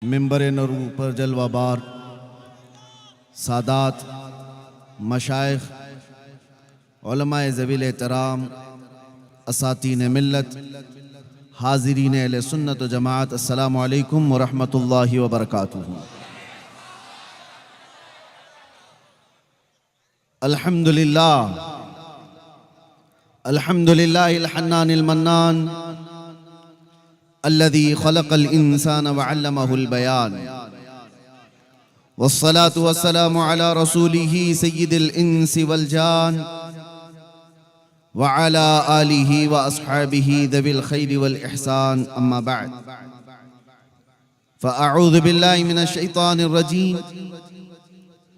मिंबर नूर पर जलवाबार सादात मशाइख उलमाए ज़वील एहतराम असातीन मिल्लत हाज़रीन अहले सुन्नत व जमाअत अस्सलामु अलैकुम व रहमतुल्लाहि व बरकातुहू। अल्हम्दुलिल्लाह अल्हम्दुलिल्लाहिल हन्नानिल मन्नान अल्लज़ी खलक़ल इंसान व अल्लमहुल बयान वस्सलातु वस्सलामु अला रसूलिही सय्यिदिल इंसी वल जान व अला आलिही व अस्हाबिही ज़विल खैरि वल इहसान अम्मा बअद फ़अऊज़ु बिल्लाहि मिनश शैतानिर रजीम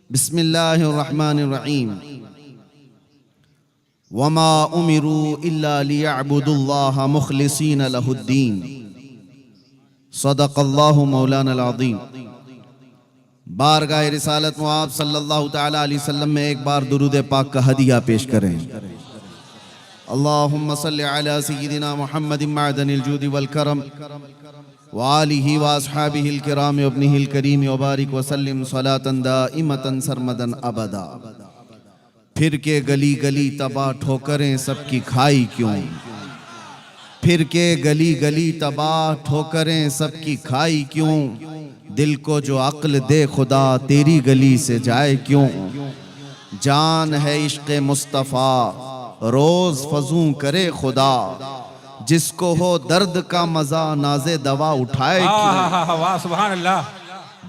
बिस्मिल्लाहिर रहमानिर रहीम वमा उमिरू इल्ला लियअबुदुल्लाह मुखलिसीन लहुद्दीन सदक़ल्लाहु मौलाना अज़ीम। बारगाह रिसालत में आप सल्लल्लाहु तआला अलैहि वसल्लम में एक बार दुरूद पाक का हदिया पेश करें। अल्लाहुम्मा सल्लि अला सय्यिदिना मुहम्मदिन मअदनिल जूदि वल करम व आलिहि व अस्हाबिहिल किराम व इब्निहिल करीम व बारिक व सल्लिम सलातन दाइमतन सरमदन अबदा। फिर के गली गली तबाह ठोकरें सबकी खाई क्यों, फिर के गली गली तबाह ठोकरें सबकी खाई क्यों, दिल को जो अक्ल दे खुदा तेरी गली से जाए क्यों। जान है इश्क़ मुस्तफ़ा रोज़ फजूं करे खुदा, जिसको हो दर्द का मज़ा नाज़े दवा उठाए क्यों। वाह सुभान अल्लाह।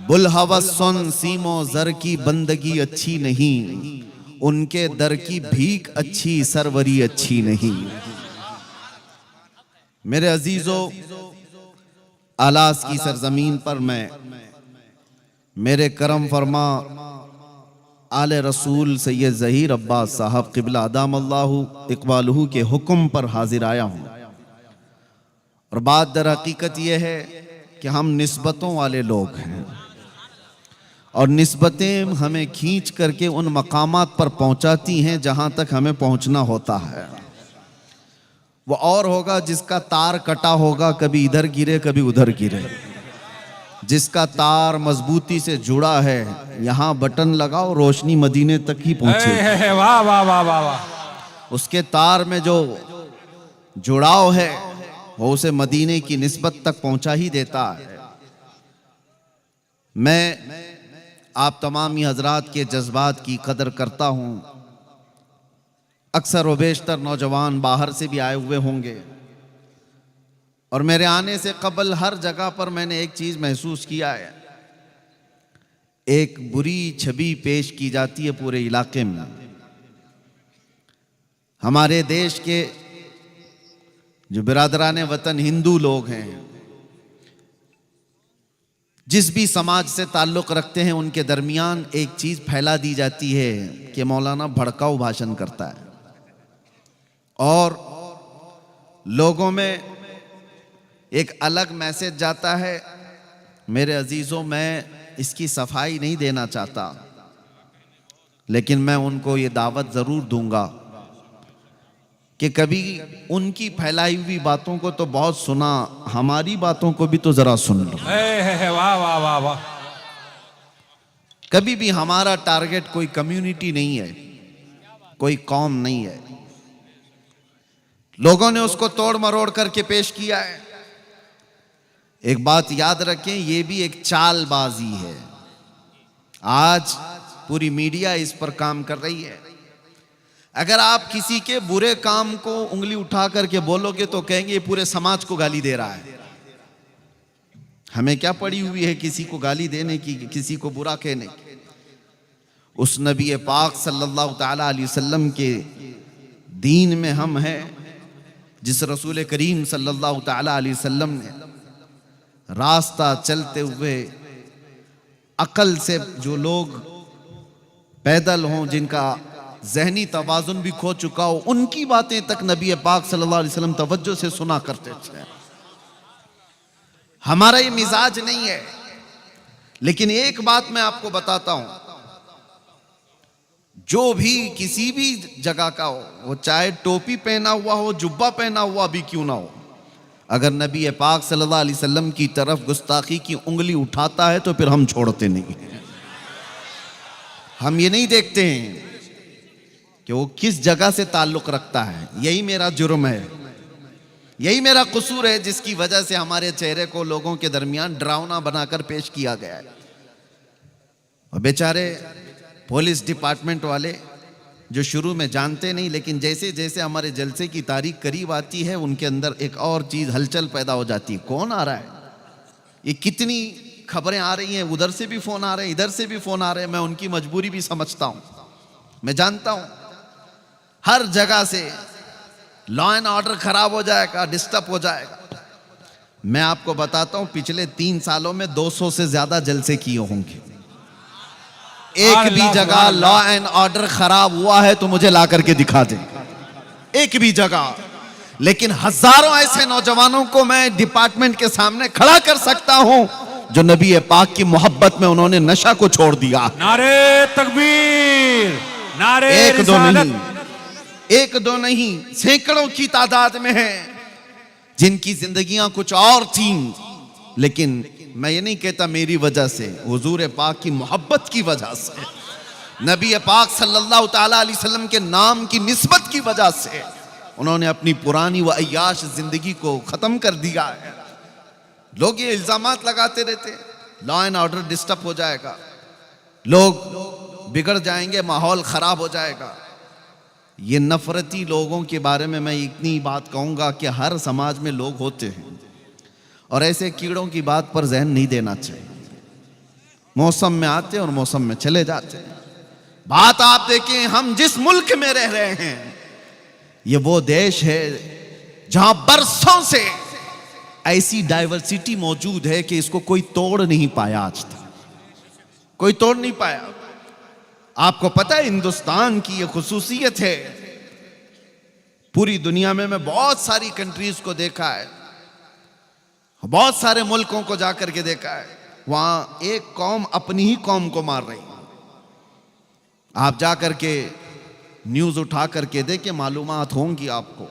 बुलहवस सुन सीमो ज़र की बंदगी अच्छी नहीं, उनके दर की भीख अच्छी सरवरी अच्छी नहीं। मेरे अजीजों, आलास की सरजमीन पर मैं मेरे करम फरमा आले रसूल सैयद ज़हीर अब्बास साहब क़िबला अदामल्लाहु इक़बालहू के हुक्म पर हाजिर आया हूँ। और बात दर हकीकत यह है कि हम निस्बतों वाले लोग हैं और निस्बतें हमें खींच करके उन मकामात पर पहुंचाती हैं जहां तक हमें पहुंचना होता है। वो और होगा जिसका तार कटा होगा, कभी इधर गिरे कभी उधर गिरे। जिसका तार मजबूती से जुड़ा है, यहाँ बटन लगाओ रोशनी मदीने तक ही पहुंचे। वाह वाह वाह वाह वाह। उसके तार में जो जुड़ाव है वो उसे मदीने की निस्बत तक पहुंचा ही देता है। मैं आप तमामी हजरात के जज्बात की कदर करता हूँ। अक्सर व बेशतर नौजवान बाहर से भी आए हुए होंगे और मेरे आने से कबल हर जगह पर मैंने एक चीज़ महसूस किया है, एक बुरी छवि पेश की जाती है पूरे इलाके में। हमारे देश के जो बिरादरान वतन हिंदू लोग हैं, जिस भी समाज से ताल्लुक़ रखते हैं, उनके दरमियान एक चीज़ फैला दी जाती है कि मौलाना भड़काऊ भाषण करता है और लोगों में एक अलग मैसेज जाता है। मेरे अजीज़ों, मैं इसकी सफाई नहीं देना चाहता, लेकिन मैं उनको ये दावत ज़रूर दूंगा कि कभी उनकी फैलाई हुई बातों को तो बहुत सुना, हमारी बातों को भी तो ज़रा सुन लो। वाह वाह वाह वाह। कभी भी हमारा टारगेट कोई कम्युनिटी नहीं है, कोई कौम नहीं है। लोगों ने उसको तोड़ मरोड़ करके पेश किया है। एक बात याद रखें, ये भी एक चालबाजी है। आज पूरी मीडिया इस पर काम कर रही है। अगर आप किसी के बुरे काम को उंगली उठा करके बोलोगे तो कहेंगे ये पूरे समाज को गाली दे रहा है। हमें क्या पड़ी हुई है किसी को गाली देने की, किसी को बुरा कहने की। उस नबी पाक सल्लल्लाहु तआला अलैहि वसल्लम के दीन में हम हैं, जिस रसूल करीम सल्लल्लाहु तआला अलैहि वसल्लम ने रास्ता चलते हुए अकल से जो लोग पैदल हों, जिनका जहनी तवाज़ुन भी खो चुका हो, उनकी बातें तक नबी पाक सल्लल्लाहु अलैहि वसल्लम तवज्जो से सुना करते थे। हमारा ये मिजाज नहीं है। लेकिन एक बात मैं आपको बताता हूं, जो भी किसी भी जगह का हो, वो चाहे टोपी पहना हुआ हो, जुब्बा पहना हुआ भी क्यों ना हो, अगर नबी पाक सल्लल्लाहु अलैहि वसल्लम की तरफ गुस्ताखी की उंगली उठाता है तो फिर हम छोड़ते नहीं हैं। हम ये नहीं देखते हैं कि वो किस जगह से ताल्लुक रखता है। यही मेरा जुर्म है, यही मेरा कसूर है, जिसकी वजह से हमारे चेहरे को लोगों के दरमियान डरावना बनाकर पेश किया गया है। और बेचारे पुलिस डिपार्टमेंट वाले जो शुरू में जानते नहीं, लेकिन जैसे जैसे हमारे जलसे की तारीख करीब आती है उनके अंदर एक और चीज़ हलचल पैदा हो जाती है। कौन आ रहा है, ये कितनी खबरें आ रही हैं, उधर से भी फ़ोन आ रहे हैं, इधर से भी फ़ोन आ रहे हैं। मैं उनकी मजबूरी भी समझता हूँ, मैं जानता हूँ हर जगह से लॉ एंड ऑर्डर खराब हो जाएगा, डिस्टर्ब हो जाएगा। मैं आपको बताता हूँ पिछले 3 सालों में 200 से ज़्यादा जलसे किए होंगे। एक भी जगह लॉ एंड ऑर्डर खराब हुआ है तो मुझे ला करके दिखा दे, एक भी जगह। लेकिन हजारों ऐसे नौजवानों को मैं डिपार्टमेंट के सामने खड़ा कर सकता हूं जो नबी पाक की मोहब्बत में उन्होंने नशा को छोड़ दिया। नारे तकबीर, नारे एक दो रिसालत। नहीं, एक दो नहीं, सैकड़ों की तादाद में हैं जिनकी जिंदगियां कुछ और थीं। लेकिन मैं ये नहीं कहता मेरी वजह से, हुजूर पाक की मोहब्बत की वजह से, नबी पाक सल्लल्लाहु ताला अलैहि वसल्लम के नाम की निस्बत की वजह से उन्होंने अपनी पुरानी व अय्याश जिंदगी को खत्म कर दिया है। लोग ये इल्जामात लगाते रहते, लॉ एंड ऑर्डर डिस्टर्ब हो जाएगा, लोग बिगड़ जाएंगे, माहौल खराब हो जाएगा। ये नफरती लोगों के बारे में मैं इतनी बात कहूंगा कि हर समाज में लोग होते हैं और ऐसे कीड़ों की बात पर ज़हन नहीं देना चाहिए। मौसम में आते और मौसम में चले जाते हैं। बात आप देखें, हम जिस मुल्क में रह रहे हैं ये वो देश है जहां बरसों से ऐसी डाइवर्सिटी मौजूद है कि इसको कोई तोड़ नहीं पाया, आज तक कोई तोड़ नहीं पाया। आपको पता है हिंदुस्तान की ये खुसूसियत है, पूरी दुनिया में मैं बहुत सारी कंट्रीज को देखा है, बहुत सारे मुल्कों को जाकर के देखा है, वहां एक कौम अपनी ही कौम को मार रही है। आप जाकर के न्यूज उठा करके देखें, मालूमात होंगी आपको।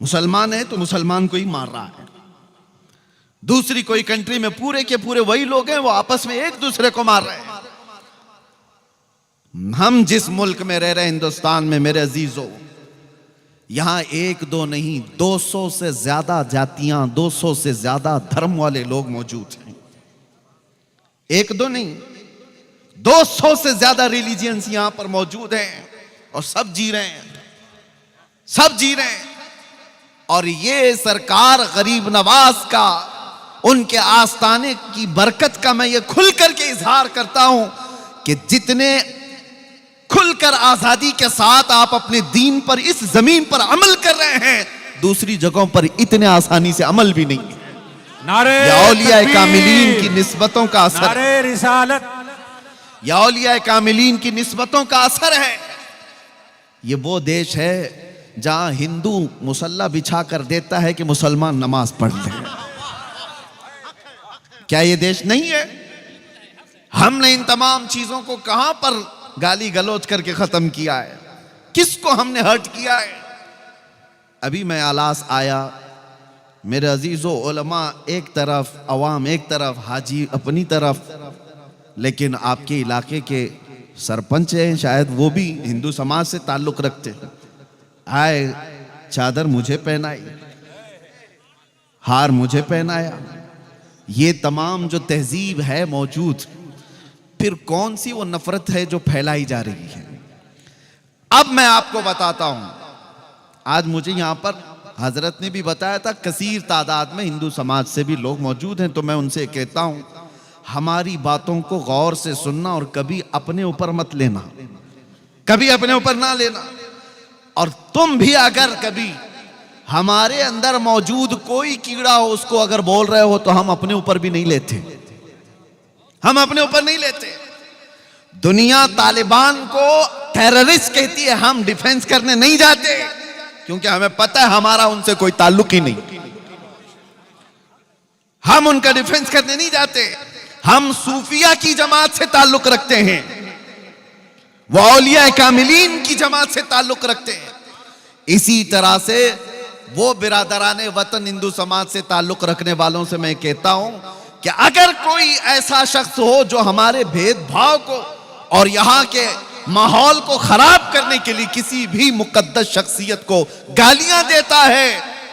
मुसलमान है तो मुसलमान को ही मार रहा है। दूसरी कोई कंट्री में पूरे के पूरे वही लोग हैं, वो आपस में एक दूसरे को मार रहे हैं। हम जिस मुल्क में रह रहे हैं, हिंदुस्तान में, मेरे अजीजों, यहां एक दो नहीं 200 से ज्यादा जातियां, 200 से ज्यादा धर्म वाले लोग मौजूद हैं। एक दो नहीं 200 से ज्यादा रिलीजियंस यहां पर मौजूद हैं और सब जी रहे हैं, सब जी रहे हैं। और ये सरकार गरीब नवाज का, उनके आस्थाने की बरकत का मैं ये खुल करके इजहार करता हूं कि जितने खुलकर आजादी के साथ आप अपने दीन पर इस जमीन पर अमल कर रहे हैं, दूसरी जगहों पर इतने आसानी से अमल भी नहीं है। नारे औलिया तकबीर, कामिलीन की निस्बतों का असर, नारे रिसालत। या औलिया कामिलीन की निस्बतों का असर है। ये वो देश है जहां हिंदू मुसल्ला बिछा कर देता है कि मुसलमान नमाज पढ़ ले। क्या ये देश नहीं है? हमने इन तमाम चीजों को कहां पर गाली गलौज करके खत्म किया है? किसको हमने हर्ट किया है? अभी मैं आलास आया, मेरे अजीजों, उलमा एक तरफ, अवाम एक तरफ, हाजी अपनी तरफ, लेकिन आपके इलाके के सरपंच हैं, शायद वो भी हिंदू समाज से ताल्लुक रखते हैं। आए, चादर मुझे पहनाई, हार मुझे पहनाया। ये तमाम जो तहजीब है मौजूद, फिर कौन सी वो नफरत है जो फैलाई जा रही है? अब मैं आपको बताता हूं। आज मुझे यहां पर हजरत ने भी बताया था, कसीर तादाद में हिंदू समाज से भी लोग मौजूद हैं, तो मैं उनसे कहता हूं, हमारी बातों को गौर से सुनना और कभी अपने ऊपर मत लेना, कभी अपने ऊपर ना लेना। और तुम भी अगर कभी हमारे अंदर मौजूद कोई कीड़ा हो, उसको अगर बोल रहे हो, तो हम अपने ऊपर भी नहीं लेते, हम अपने ऊपर नहीं लेते। दुनिया तालिबान को टेररिस्ट कहती है, हम डिफेंस करने नहीं जाते, क्योंकि हमें पता है हमारा उनसे कोई ताल्लुक ही नहीं। हम उनका डिफेंस करने नहीं जाते। हम सूफिया की जमात से ताल्लुक रखते हैं, वो औलिया कामिलीन की जमात से ताल्लुक रखते हैं। इसी तरह से वो बिरादराने वतन हिंदू समाज से ताल्लुक रखने वालों से मैं कहता हूं कि अगर कोई ऐसा शख्स हो जो हमारे भेदभाव को और यहाँ के माहौल को खराब करने के लिए किसी भी मुकद्दस शख्सियत को गालियां देता है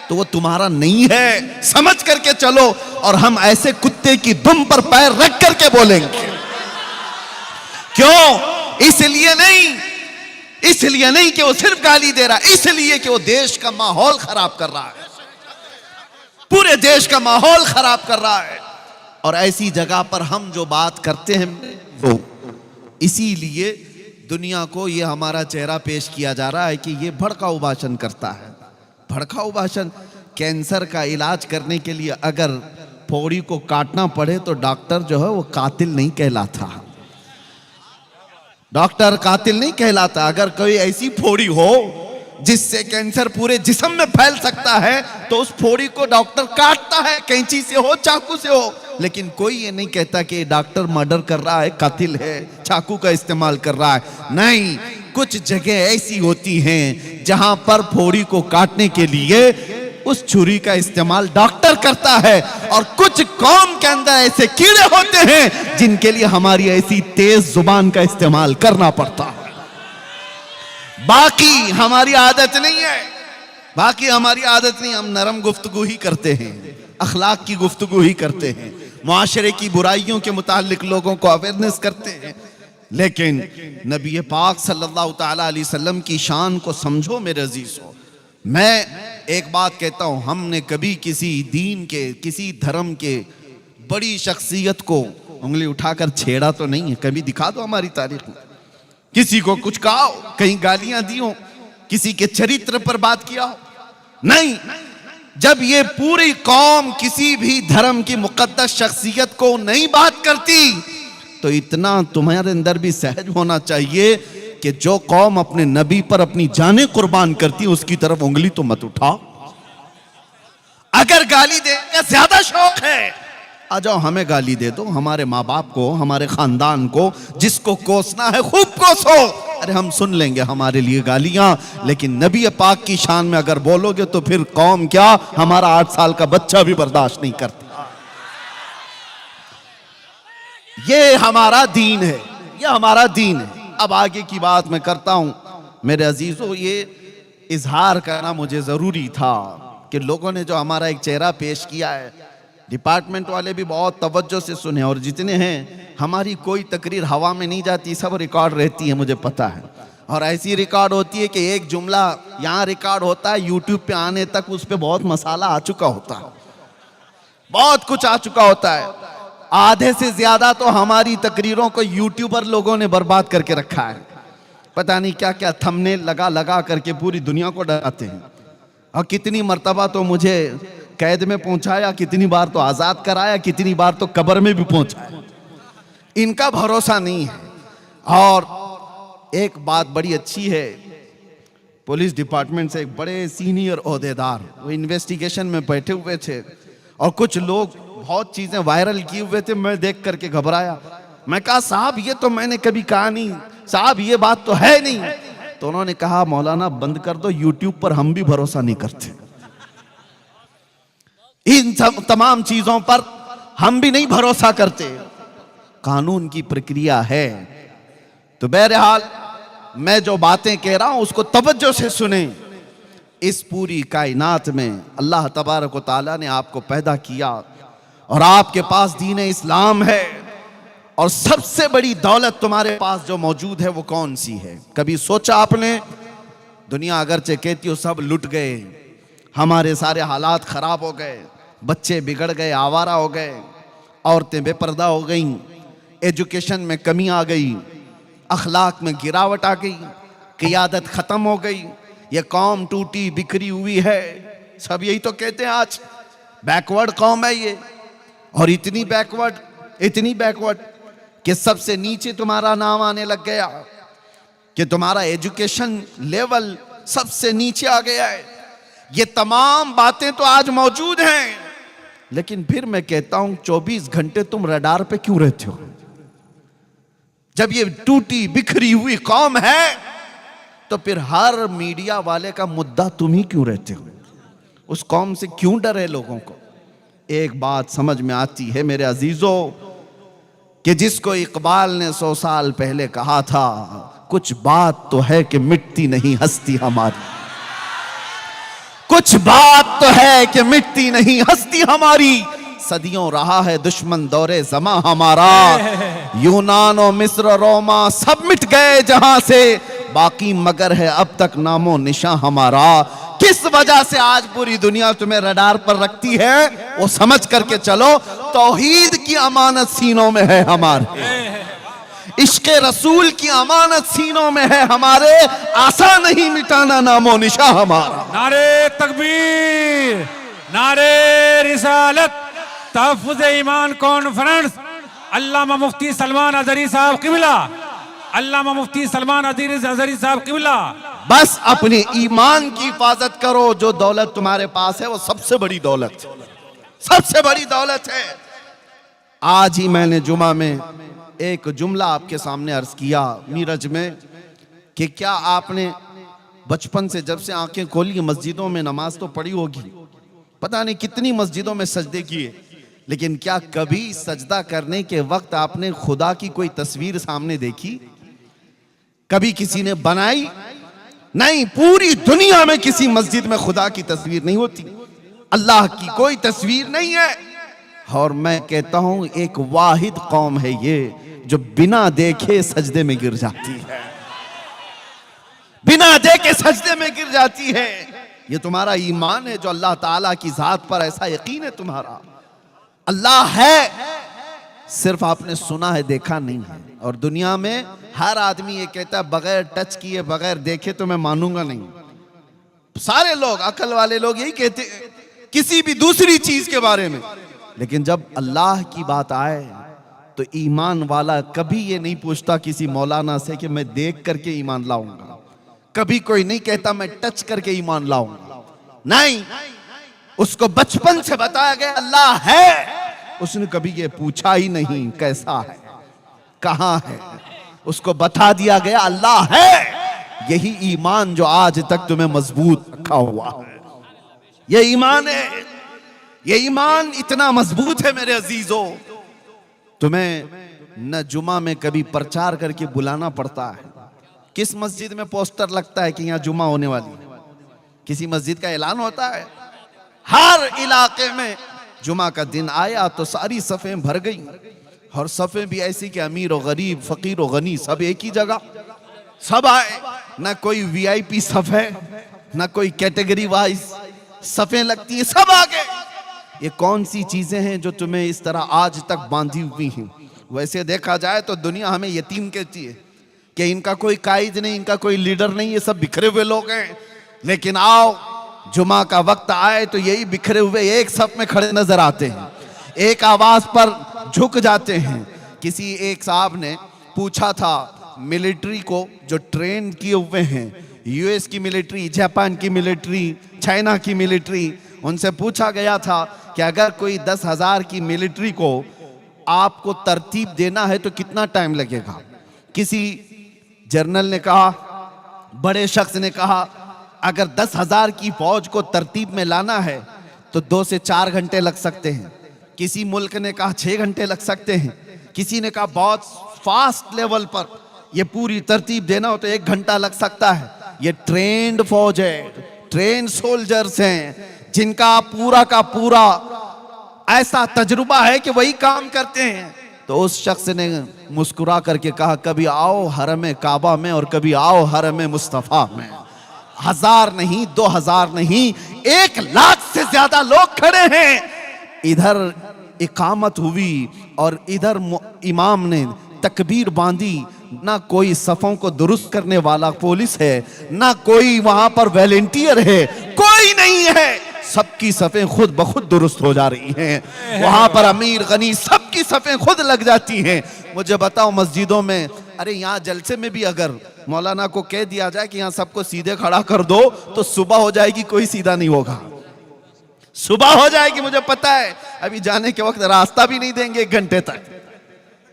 तो वो तुम्हारा नहीं है, समझ करके चलो। और हम ऐसे कुत्ते की दुम पर पैर रख करके बोलेंगे। क्यों? इसलिए नहीं कि वो सिर्फ गाली दे रहा है, इसलिए कि वो देश का माहौल खराब कर रहा है, पूरे देश का माहौल खराब कर रहा है। और ऐसी जगह पर हम जो बात करते हैं वो इसीलिए दुनिया को ये हमारा चेहरा पेश किया जा रहा है कि ये भड़काऊ भाषण करता है। भड़काऊ भाषण। कैंसर का इलाज करने के लिए अगर फोड़ी को काटना पड़े तो डॉक्टर जो है वो कातिल नहीं कहलाता, डॉक्टर कातिल नहीं कहलाता। अगर कोई ऐसी फोड़ी हो जिससे कैंसर पूरे जिस्म में फैल सकता है तो उस फोड़ी को डॉक्टर काटता है, कैंची से हो चाकू से हो। लेकिन कोई ये नहीं कहता कि डॉक्टर मर्डर कर रहा है, कातिल है, चाकू का इस्तेमाल कर रहा है। नहीं, कुछ जगह ऐसी होती हैं जहां पर फोड़ी को काटने के लिए उस छुरी का इस्तेमाल डॉक्टर करता है। और कुछ कौम के अंदर ऐसे कीड़े होते हैं जिनके लिए हमारी ऐसी तेज जुबान का इस्तेमाल करना पड़ता है। बाकी हमारी आदत नहीं है, बाकी हमारी आदत नहीं। हम नरम गुफ्तगू ही करते हैं, अखलाक की गुफ्तगू ही करते हैं, मुआशरे की बुराइयों के मुतालिक लोगों को अवेयरनेस करते हैं। लेकिन नबी पाक सल्लल्लाहु ताला अलैहि वसल्लम की शान को समझो मेरे अजीजों। मैं एक बात कहता हूं, हमने कभी किसी दीन के, किसी धर्म के बड़ी शख्सियत को उंगली उठाकर छेड़ा तो नहीं है। कभी दिखा दो हमारी तारीख में किसी को कुछ कहा हो, कहीं गालियां दी हो, किसी के चरित्र पर बात किया हो? नहीं। जब ये पूरी कौम किसी भी धर्म की मुकद्दस शख्सियत को नहीं बात करती तो इतना तुम्हारे अंदर भी सहज होना चाहिए कि जो कौम अपने नबी पर अपनी जानें कुर्बान करती है उसकी तरफ उंगली तो मत उठाओ। अगर गाली देने का ज्यादा शौक है, आ जाओ हमें गाली दे दो, हमारे माँ बाप को, हमारे खानदान को, जिसको कोसना है खूब कोसो। अरे हम सुन लेंगे हमारे लिए गालियां, लेकिन नबी पाक की शान में अगर बोलोगे तो फिर कौम क्या, हमारा 8 साल का बच्चा भी बर्दाश्त नहीं करता। ये हमारा दीन है, ये हमारा दीन है। अब आगे की बात मैं करता हूं मेरे अजीजों। ये इजहार करना मुझे जरूरी था कि लोगों ने जो हमारा एक चेहरा पेश किया है, डिपार्टमेंट वाले भी बहुत तवज्जो से सुने, और जितने हैं, हमारी कोई तकरीर हवा में नहीं जाती, सब रिकॉर्ड रहती है, मुझे पता है। और ऐसी रिकॉर्ड होती है कि एक जुमला यहाँ रिकॉर्ड होता है, यूट्यूब पे आने तक उस पर बहुत मसाला आ चुका होता है, बहुत कुछ आ चुका होता है। आधे से ज्यादा तो हमारी तकरीरों को यूट्यूबर लोगों ने बर्बाद करके रखा है। पता नहीं क्या क्या थंबनेल लगा लगा करके पूरी दुनिया को डराते हैं। और कितनी मर्तबा तो मुझे कैद में पहुंचाया, कितनी बार तो आजाद कराया, कितनी बार तो कब्र में भी पहुंचाया। इनका भरोसा नहीं है। और एक बात बड़ी अच्छी है, पुलिस डिपार्टमेंट से एक बड़े सीनियर ओहदेदार वो इन्वेस्टिगेशन में बैठे हुए थे और कुछ लोग बहुत चीजें वायरल किए हुए थे। मैं देख करके घबराया। मैं कहा साहब ये तो मैंने कभी कहा नहीं, साहब ये बात तो है नहीं। तो उन्होंने कहा मौलाना बंद कर दो, यूट्यूब पर हम भी भरोसा नहीं करते, इन सब तमाम चीजों पर हम भी नहीं भरोसा करते। कानून की प्रक्रिया है। तो बहरहाल मैं जो बातें कह रहा हूं उसको तवज्जो से सुने। इस पूरी कायनात में अल्लाह तबारक व तआला ने आपको पैदा किया और आपके पास दीन इस्लाम है, और सबसे बड़ी दौलत तुम्हारे पास जो मौजूद है वो कौन सी है? कभी सोचा आपने? दुनिया अगरचे कहती हो सब लुट गए, हमारे सारे हालात खराब हो गए, बच्चे बिगड़ गए, आवारा हो गए, औरतें बेपर्दा हो गईं, एजुकेशन में कमी आ गई, अखलाक में गिरावट आ गई, क़ियादत खत्म हो गई, ये कौम टूटी बिखरी हुई है। सब यही तो कहते हैं आज बैकवर्ड कौम है ये, और इतनी बैकवर्ड कि सबसे नीचे तुम्हारा नाम आने लग गया, कि तुम्हारा एजुकेशन लेवल सबसे नीचे आ गया है। ये तमाम बातें तो आज मौजूद हैं, लेकिन फिर मैं कहता हूं 24 घंटे तुम रडार पे क्यों रहते हो? जब ये टूटी बिखरी हुई कौम है तो फिर हर मीडिया वाले का मुद्दा तुम ही क्यों रहते हो? उस कौम से क्यों डर है लोगों को? एक बात समझ में आती है मेरे अजीजों, कि जिसको इकबाल ने 100 साल पहले कहा था, कुछ बात तो है कि मिटती नहीं हस्ती हमारी, कुछ बात तो है कि मिटती नहीं हस्ती हमारी। सदियों रहा है दुश्मन दौरे ज़मा हमारा, यूनान और मिस्र रोमा सब मिट गए जहां से, बाकी मगर है अब तक नामो निशां हमारा। किस वजह से आज पूरी दुनिया तुम्हें रडार पर रखती है, वो समझ करके चलो। तौहीद की अमानत सीनों में है हमारे, इश्क़े रसूल की अमानत सीनों में है हमारे, आसान नहीं मिटाना नामो निशा हमारा। नारे तकबीर, नारे रिसालत, तहफ़्फ़ुज़ ईमान कॉन्फ्रेंस, अल्लामा मुफ्ती सलमान अज़हरी साहब क़िबला, अल्लामा मुफ्ती सलमान अज़हरी साहब क़िबला। बस अपने ईमान की हिफाजत करो, जो दौलत तुम्हारे पास है वो सबसे बड़ी दौलत है, सबसे बड़ी दौलत है। आज ही मैंने जुमा में एक जुमला आपके सामने अर्ज किया मीरज में, कि क्या आपने बचपन से जब से आंखें खोली मस्जिदों में नमाज तो पढ़ी होगी, पता नहीं कितनी मस्जिदों में सजदे किए, लेकिन क्या कभी सजदा करने के वक्त आपने खुदा की कोई तस्वीर सामने देखी? कभी किसी ने बनाई? नहीं, पूरी दुनिया में किसी मस्जिद में खुदा की तस्वीर नहीं होती, अल्लाह की कोई तस्वीर नहीं है। और मैं कहता हूं एक वाहिद कौम है ये जो बिना देखे सजदे में गिर जाती है, बिना देखे सजदे में गिर जाती है। ये तुम्हारा ईमान है जो अल्लाह ताला की जात पर ऐसा यकीन है तुम्हारा। अल्लाह है, सिर्फ आपने सुना है, देखा नहीं है। और दुनिया में हर आदमी ये कहता है बगैर टच किए बगैर देखे तो मैं मानूंगा नहीं। सारे लोग, अकल वाले लोग यही कहते हैं किसी भी दूसरी चीज के बारे में, लेकिन जब अल्लाह की बात आए तो ईमान वाला कभी ये नहीं पूछता किसी मौलाना से कि मैं देख करके ईमान लाऊंगा, कभी कोई नहीं कहता मैं टच करके ईमान लाऊंगा, नहीं, उसको बचपन से बताया गया अल्लाह है, उसने कभी ये पूछा ही नहीं कैसा है, कहां है, उसको बता दिया गया अल्लाह है। यही ईमान जो आज तक तुम्हें मजबूत रखा हुआ है, ये ईमान है। ये ईमान इतना मजबूत है मेरे अजीजों, तुम्हें न जुमा में कभी प्रचार करके बुलाना पड़ता है। किस मस्जिद में पोस्टर लगता है कि यहाँ जुमा होने वाली है? किसी मस्जिद का ऐलान होता है? हर इलाके में जुमा का दिन आया तो सारी सफ़ें भर गई, और सफ़ें भी ऐसी कि अमीर और गरीब, फकीर और गनी सब एक ही जगह, सब आए। न कोई वीआईपी सफ़ है, न कोई कैटेगरी वाइज सफ़ें लगती है, सब आ गए। ये कौन सी चीजें हैं जो तुम्हें इस तरह आज तक बांधी हुई हैं? वैसे देखा जाए तो दुनिया हमें यतीम कहती है कि इनका कोई कायद नहीं, इनका कोई लीडर नहीं, ये सब बिखरे हुए लोग हैं। लेकिन आओ जुमा का वक्त आए तो यही बिखरे हुए एक सफ में खड़े नजर आते हैं, एक आवाज पर झुक जाते हैं। किसी एक साहब ने पूछा था मिलिट्री को जो ट्रेन किए हुए हैं, यूएस की मिलिट्री, जापान की मिलिट्री, चाइना की मिलिट्री, उनसे पूछा गया था कि अगर कोई 10,000 की मिलिट्री को आपको तरतीब देना है तो कितना टाइम लगेगा? किसी जर्नल ने कहा, बड़े शख्स ने कहा अगर 10,000 की फौज को तरतीब में लाना है तो 2 से 4 घंटे लग सकते हैं। किसी मुल्क ने कहा 6 घंटे लग सकते हैं। किसी ने कहा बहुत फास्ट लेवल पर ये पूरी तरतीब देना हो तो 1 घंटा लग सकता है। ये ट्रेंड फौज है, ट्रेन सोल्जर्स हैं जिनका पूरा का पूरा ऐसा तजुर्बा है कि वही काम करते हैं। तो उस शख्स ने मुस्कुरा करके कहा कभी आओ हरम काबा में और कभी आओ हरम मुस्तफा में। 1000 नहीं, 2000 नहीं, 1 लाख से ज्यादा लोग खड़े हैं। इधर इकामत हुई और इधर इमाम ने तकबीर बांधी। ना कोई सफों को दुरुस्त करने वाला पुलिस है, ना कोई वहां पर वॉलंटियर है, कोई नहीं है। सबकी सफ़ें खुद ब खुद दुरुस्त हो जा रही हैं। वहां पर अमीर गनी सबकी सफ़ें खुद लग जाती हैं। मुझे बताओ मस्जिदों में, अरे यहाँ जलसे में भी अगर मौलाना को कह दिया जाए कि यहाँ सबको सीधे खड़ा कर दो तो सुबह हो जाएगी, कोई सीधा नहीं होगा, सुबह हो जाएगी। मुझे पता है अभी जाने के वक्त रास्ता भी नहीं देंगे 1 घंटे तक।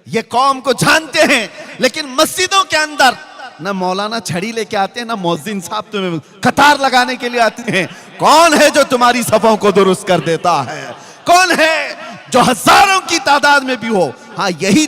ये कौम को जानते हैं। लेकिन मस्जिदों के अंदर ना मौलाना छड़ी लेके आते हैं, ना मौजिन साहब तुम्हें कतार लगाने के लिए आते हैं। कौन है जो तुम्हारी सफों को दुरुस्त कर देता है? कौन है जो हजारों की तादाद में भी हो? हाँ, यही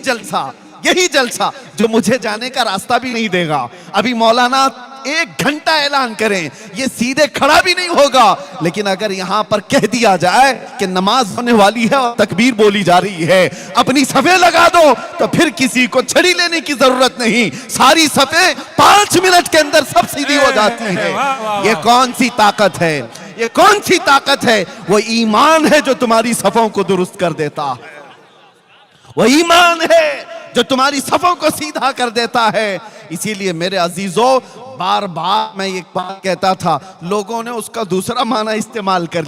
जलसा जो मुझे जाने का रास्ता भी नहीं देगा। अभी मौलाना 1 घंटा ऐलान करें, ये सीधे खड़ा भी नहीं होगा। लेकिन अगर यहां पर कह दिया जाए कि नमाज होने वाली है और तकबीर बोली जा रही है, अपनी सफे लगा दो, तो फिर किसी को छड़ी लेने की जरूरत नहीं। सारी सफे 5 मिनट के अंदर सब सीधी हो जाती है। ये कौन सी ताकत है? ये कौन सी ताकत है? वो ईमान है जो तुम्हारी सफों को दुरुस्त कर देता है। वो ईमान है जो तुम्हारी सफों को सीधा कर देता है। इसीलिए मेरे अजीजों, बार बार मैं एक बात कहता था, लोगों ने उसका दूसरा माना इस्तेमाल कर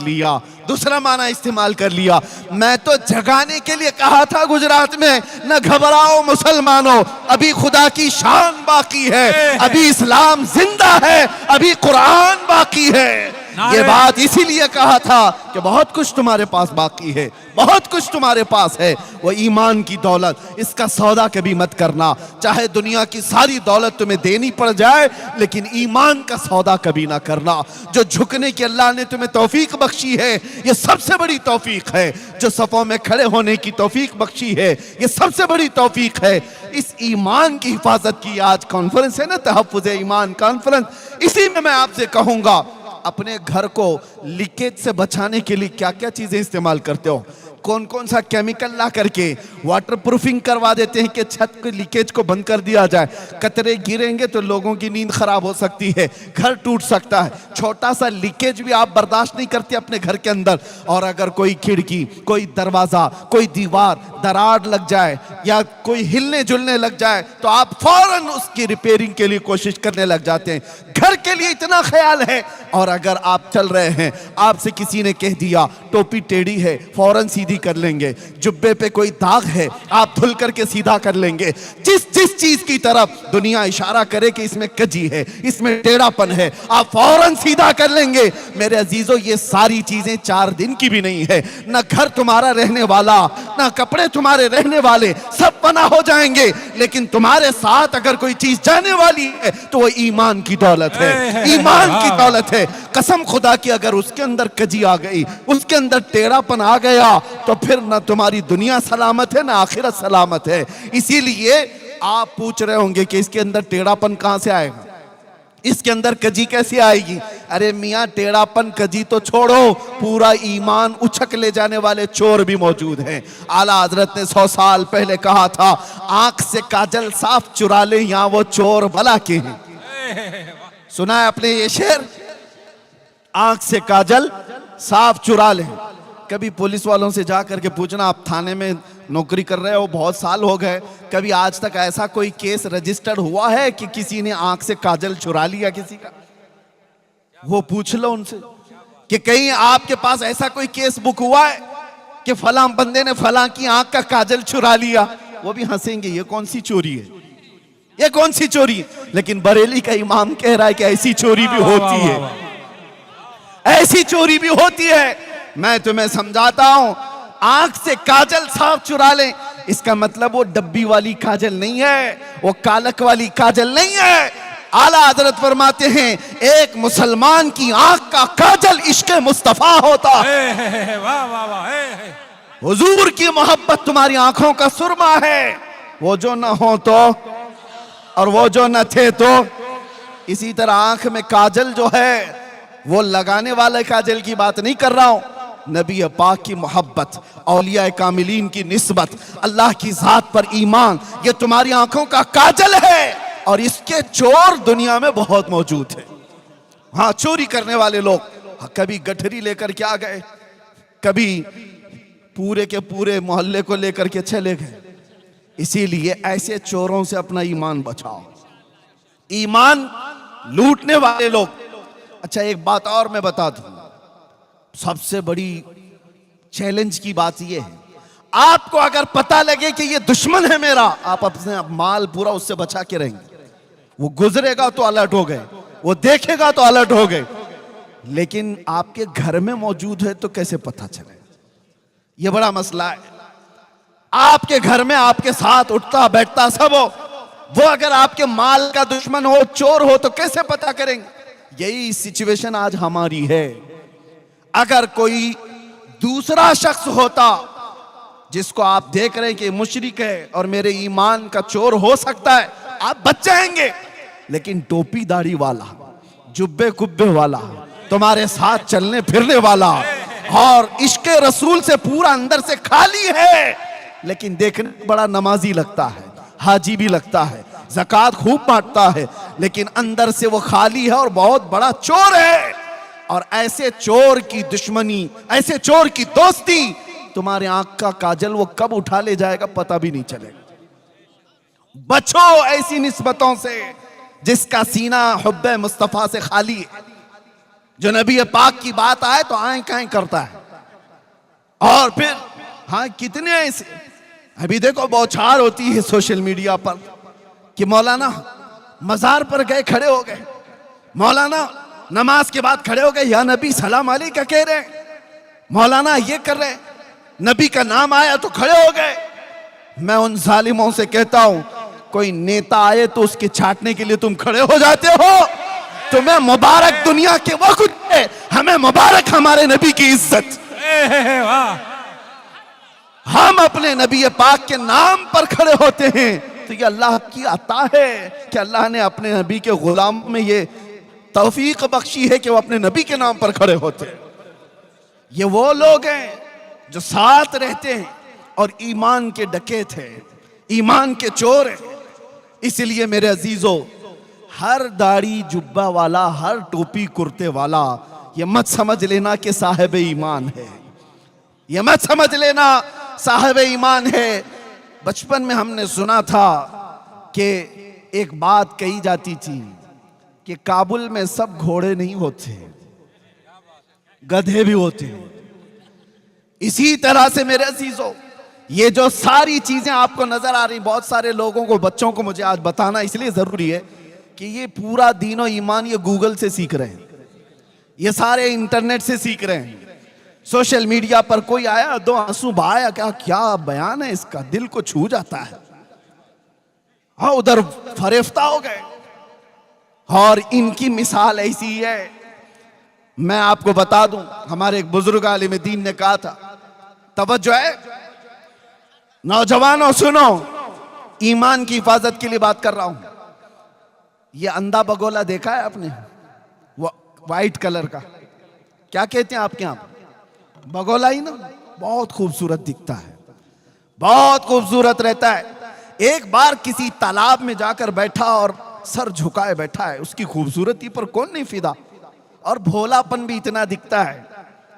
लिया। मैं तो जगाने के लिए कहा था गुजरात में, न घबराओ मुसलमानों, अभी खुदा की शान बाकी है, अभी इस्लाम जिंदा है, अभी कुरान बाकी है। ये बात इसीलिए कहा था कि बहुत कुछ तुम्हारे पास बाकी है, बहुत कुछ तुम्हारे पास है। वो ईमान की दौलत, इसका सौदा कभी मत करना। चाहे दुनिया की सारी दौलत तुम्हें देनी पड़ जाए, लेकिन ईमान का सौदा कभी ना करना। जो झुकने की अल्लाह ने तुम्हें तौफीक बख्शी है, ये सबसे बड़ी तौफीक है। जो सफों में खड़े होने की तौफीक बख्शी है, ये सबसे बड़ी तौफीक है। इस ईमान की हिफाजत की आज कॉन्फ्रेंस है ना, तहफ्फुज़ ईमान कॉन्फ्रेंस। इसी में मैं आपसे कहूंगा, अपने घर को लीकेज से बचाने के लिए क्या क्या चीजें इस्तेमाल करते हो? कौन कौन सा केमिकल ला करके वाटर प्रूफिंग करवा देते हैं कि छत के लीकेज को बंद कर दिया जाए। कतरे गिरेंगे तो लोगों की नींद खराब हो सकती है, घर टूट सकता है। छोटा सा लीकेज भी आप बर्दाश्त नहीं करते अपने घर के अंदर। और अगर कोई खिड़की, कोई दरवाजा, कोई दीवार दरार लग जाए या कोई हिलने जुलने लग जाए, तो आप फौरन उसकी रिपेयरिंग के लिए कोशिश करने लग जाते हैं। घर के लिए इतना ख्याल है। और अगर आप चल रहे हैं, आपसे किसी ने कह दिया टोपी टेढ़ी है, फौरन सीधी कर लेंगे। जुब्बे पे कोई दाग है, आप धुल करके सीधा कर लेंगे। जिस जिस चीज की तरफ दुनिया इशारा करे कि इसमें कजी है, इसमें टेढ़ापन है, आप फौरन सीधा कर लेंगे। मेरे अजीजों, ये सारी चीजें 4 दिन की भी नहीं है। ना घर तुम्हारा रहने वाला, ना कपड़े तुम्हारे रहने वाले, सब पना हो जाएंगे। लेकिन तुम्हारे साथ अगर कोई चीज जाने वाली है तो वो ईमान की दौलत है, ईमान की दौलत है। कसम खुदा की, अगर उसके अंदर कजी आ गई, उसके अंदर टेढ़ापन आ गया, तो फिर ना तुम्हारी दुनिया सलामत है, ना आखिरत सलामत है। इसीलिए आप पूछ रहे होंगे कि इसके अंदर टेढ़ापन कहां से आएगा, इसके अंदर कजी कैसे आएगी? अरे मियां, टेढ़ापन कजी तो छोड़ो, पूरा ईमान उछक ले जाने वाले चोर भी मौजूद हैं। आला हजरत ने 100 साल पहले कहा था, आंख से काजल साफ चुरा ले, यहां वो चोर भला के हैं। सुना है आपने ये शेर? आंख से काजल साफ चुरा ले। कभी पुलिस वालों से जा करके पूछना, आप थाने में नौकरी कर रहे हो, बहुत साल हो गए, कभी आज तक ऐसा कोई केस रजिस्टर्ड हुआ है कि किसी ने आंख से काजल चुरा लिया किसी का? वो पूछ लो उनसे कि कहीं आपके पास ऐसा कोई केस बुक हुआ है कि फलां बंदे ने फलां की आंख का काजल चुरा लिया? वो भी हंसेंगे, ये कौन सी चोरी है, ये कौन सी चोरी है। लेकिन बरेली का इमाम कह रहा है कि ऐसी चोरी भी होती है, ऐसी चोरी भी होती है। मैं तुम्हें समझाता हूं, आंख से काजल साफ चुरा ले, इसका मतलब वो डब्बी वाली काजल नहीं है, वो कालक वाली काजल नहीं है। आला हजरत फरमाते हैं, एक मुसलमान की आंख का काजल इश्क मुस्तफा होता है। हुजूर की मोहब्बत तुम्हारी आंखों का सुरमा है। वो जो ना हो तो, और वो जो न थे तो। इसी तरह आंख में काजल जो है, वो लगाने वाले काजल की बात नहीं कर रहा हूं, नबी पाक की मोहब्बत, औलिया कामिलीन की निस्बत, अल्लाह की जात पर ईमान, ये तुम्हारी आंखों का काजल है। और इसके चोर दुनिया में बहुत मौजूद है। हाँ, चोरी करने वाले लोग, कभी गठरी लेकर के आ गए, कभी पूरे के पूरे मोहल्ले को लेकर के चले गए। इसीलिए ऐसे चोरों से अपना ईमान बचाओ, ईमान लूटने वाले लोग। अच्छा, एक बात और मैं बता दूं, सबसे बड़ी चैलेंज की बात यह है, आपको अगर पता लगे कि ये दुश्मन है मेरा, आप अपने माल पूरा उससे बचा के रहेंगे। वो गुजरेगा तो अलर्ट हो गए, वो देखेगा तो अलर्ट हो गए। लेकिन आपके घर में मौजूद है तो कैसे पता चले? ये बड़ा मसला है। आपके घर में आपके साथ उठता बैठता सब हो, वो अगर आपके माल का दुश्मन हो, चोर हो, तो कैसे पता करेंगे? यही सिचुएशन आज हमारी है। अगर कोई दूसरा शख्स होता जिसको आप देख रहे हैं कि मुशरिक है और मेरे ईमान का चोर हो सकता है, आप बच जाएंगे। लेकिन टोपी दाढ़ी वाला, जुब्बे कुब्बे वाला, तुम्हारे साथ चलने फिरने वाला और इश्क़े रसूल से पूरा अंदर से खाली है, लेकिन देखने में बड़ा नमाजी लगता है, हाजी भी लगता है, ज़कात खूब बांटता है, लेकिन अंदर से वो खाली है और बहुत बड़ा चोर है। और ऐसे चोर की दुश्मनी, ऐसे चोर की दोस्ती, तुम्हारे आंख का काजल वो कब उठा ले जाएगा पता भी नहीं चलेगा। बचो ऐसी निस्बतों से जिसका सीना हुब्बे मुस्तफा से खाली है। जो नबी पाक की बात आए तो आए काएं करता है। और फिर हाँ, कितने ऐसे, अभी देखो बौछार होती है सोशल मीडिया पर कि मौलाना मजार पर गए, खड़े हो गए, मौलाना नमाज के बाद खड़े हो गए, या नबी सलाम अलैका कह रहे हैं, मौलाना ये कर रहे हैं, नबी का नाम आया तो खड़े हो गए। मैं उन जालिमों से कहता हूं, कोई नेता आए तो उसके छाटने के लिए तुम खड़े हो जाते हो। तुम्हें मुबारक दुनिया के वो कुछ है, हमें मुबारक हमारे नबी की इज्जत। हम अपने नबी पाक के नाम पर खड़े होते हैं तो ये अल्लाह की अता है कि अल्लाह ने अपने नबी के गुलाम में ये तौफीक बख्शी है कि वो अपने नबी के नाम पर खड़े होते हैं। ये वो लोग हैं जो साथ रहते हैं और ईमान के डकैत हैं, ईमान के चोर हैं। इसलिए मेरे अजीजों, हर दाढ़ी जुब्बा वाला, हर टोपी कुर्ते वाला ये मत समझ लेना कि साहिब ईमान है, ये मत समझ लेना साहिब ईमान है। बचपन में हमने सुना था कि एक बात कही जाती थी कि काबुल में सब घोड़े नहीं होते, गधे भी होते हैं। इसी तरह से मेरे अजीजों, ये जो सारी चीजें आपको नजर आ रही, बहुत सारे लोगों को, बच्चों को मुझे आज बताना इसलिए जरूरी है कि ये पूरा दीन और ईमान ये गूगल से सीख रहे हैं, ये सारे इंटरनेट से सीख रहे हैं। सोशल मीडिया पर कोई आया, दो आंसू बहाया, क्या क्या बयान है इसका, दिल को छू जाता है। हाँ, उधर फरेफ्ता हो गए। और इनकी मिसाल ऐसी है, मैं आपको बता दूं, हमारे एक बुजुर्ग आलिम दीन ने कहा था, तवज्जो है नौजवानों, सुनो, ईमान की हिफाजत के लिए बात कर रहा हूं। ये अंधा बगोला देखा है आपने, वो वाइट कलर का, क्या कहते हैं आपके यहां? बगोला ही ना, बहुत खूबसूरत दिखता है, बहुत खूबसूरत रहता है। एक बार किसी तालाब में जाकर बैठा और सर झुकाए बैठा है, उसकी खूबसूरती पर कौन नहीं फिदा, और भोलापन भी इतना दिखता है,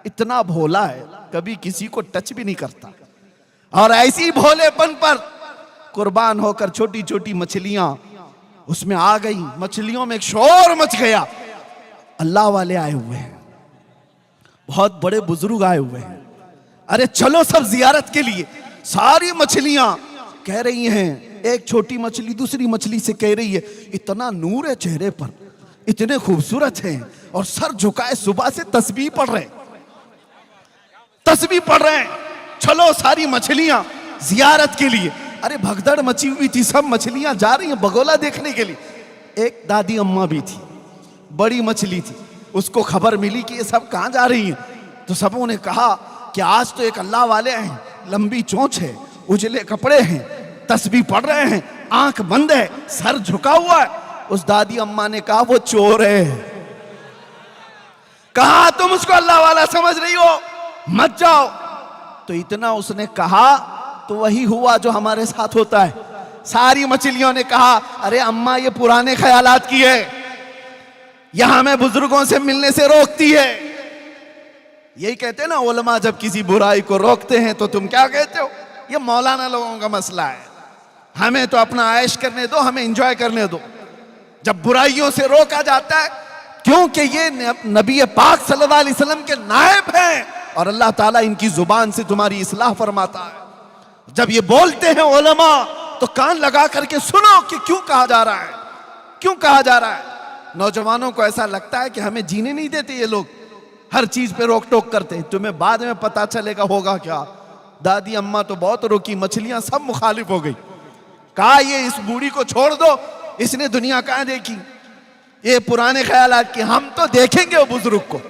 इतना भोला है, कभी किसी को टच भी नहीं करता। और ऐसी भोलेपन पर कुर्बान होकर छोटी छोटी मछलियां उसमें आ गई, मछलियों में एक शोर मच गया। अल्लाह वाले आए हुए हैं, बहुत बड़े बुजुर्ग आए हुए हैं, अरे चलो सब जियारत के लिए। सारी मछलियां कह रही हैं, एक छोटी मछली दूसरी मछली से कह रही है, इतना नूर है चेहरे पर, इतने खूबसूरत हैं, और सर झुकाए सुबह से तस्बीह पढ़ रहे, तस्बीह पढ़ रहे हैं। चलो सारी मछलियां जियारत के लिए। अरे भगदड़ मची हुई थी, सब मछलियां जा रही हैं बगोला देखने के लिए। एक दादी अम्मा भी थी, बड़ी मछली थी, उसको खबर मिली कि ये सब कहां जा रही हैं, तो सबों ने कहा कि आज तो एक अल्लाह वाले हैं, लंबी चोंच है, उजले कपड़े हैं, तस्बीह पढ़ रहे हैं, आंख बंद है, सर झुका हुआ है। उस दादी अम्मा ने कहा वो चोर है। कहा तुम उसको अल्लाह वाला समझ रही हो, मत जाओ। तो इतना उसने कहा तो वही हुआ जो हमारे साथ होता है। सारी मछलियों ने कहा, अरे अम्मा ये पुराने ख्यालात की है, यह हमें बुजुर्गों से मिलने से रोकती है। यही कहते हैं ना उलमा, जब किसी बुराई को रोकते हैं तो तुम क्या कहते हो, ये मौलाना लोगों का मसला है, हमें तो अपना ऐश करने दो, हमें एंजॉय करने दो। जब बुराइयों से रोका जाता है, क्योंकि ये नबी पाक सल्लल्लाहु अलैहि वसल्लम के नायब हैं और अल्लाह ताला इनकी जुबान से तुम्हारी इस्लाह फरमाता है। जब ये बोलते हैं उलमा तो कान लगा करके सुनो कि क्यों कहा जा रहा है, क्यों कहा जा रहा है। नौजवानों को ऐसा लगता है कि हमें जीने नहीं देते ये लोग, हर चीज पे रोक टोक करते हैं, तुम्हें बाद में पता चलेगा होगा क्या। दादी अम्मा तो बहुत रोकी, मछलियां सब मुखालिफ हो गई। कहा ये इस बूढ़ी को छोड़ दो, इसने दुनिया कहां देखी, ये पुराने ख्यालात की, हम तो देखेंगे वो बुजुर्ग को,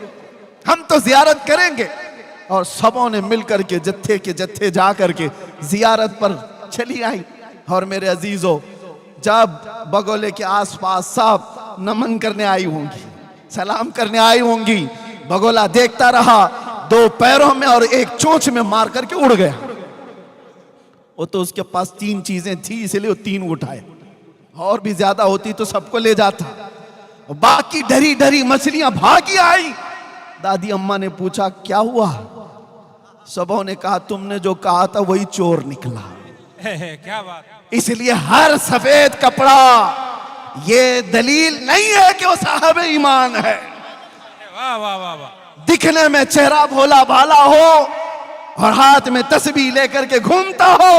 हम तो जियारत करेंगे। और सबों ने मिलकर के जत्थे के जत्थे जा करके जियारत पर चली आई। और मेरे अजीजों, जब बगोले के आसपास सब नमन करने आई होंगी, सलाम करने आई होंगी, बगोला देखता रहा, 2 पैरों में और 1 चोंच में मार करके उड़ गया। वो तो उसके पास 3 चीजें थी, इसलिए वो 3 उठाए, और भी ज्यादा होती तो सबको ले जाता। बाकी डरी डरी मछलियां भागी आई। दादी अम्मा ने पूछा क्या हुआ? सबों ने कहा तुमने जो कहा था वही चोर निकला। क्या बात। इसलिए हर सफेद कपड़ा ये दलील नहीं है कि वो साहब ईमान है। वाह वाह वाह वाह। दिखने में चेहरा भोला भाला हो और हाथ में तस्बीह लेकर के घूमता हो,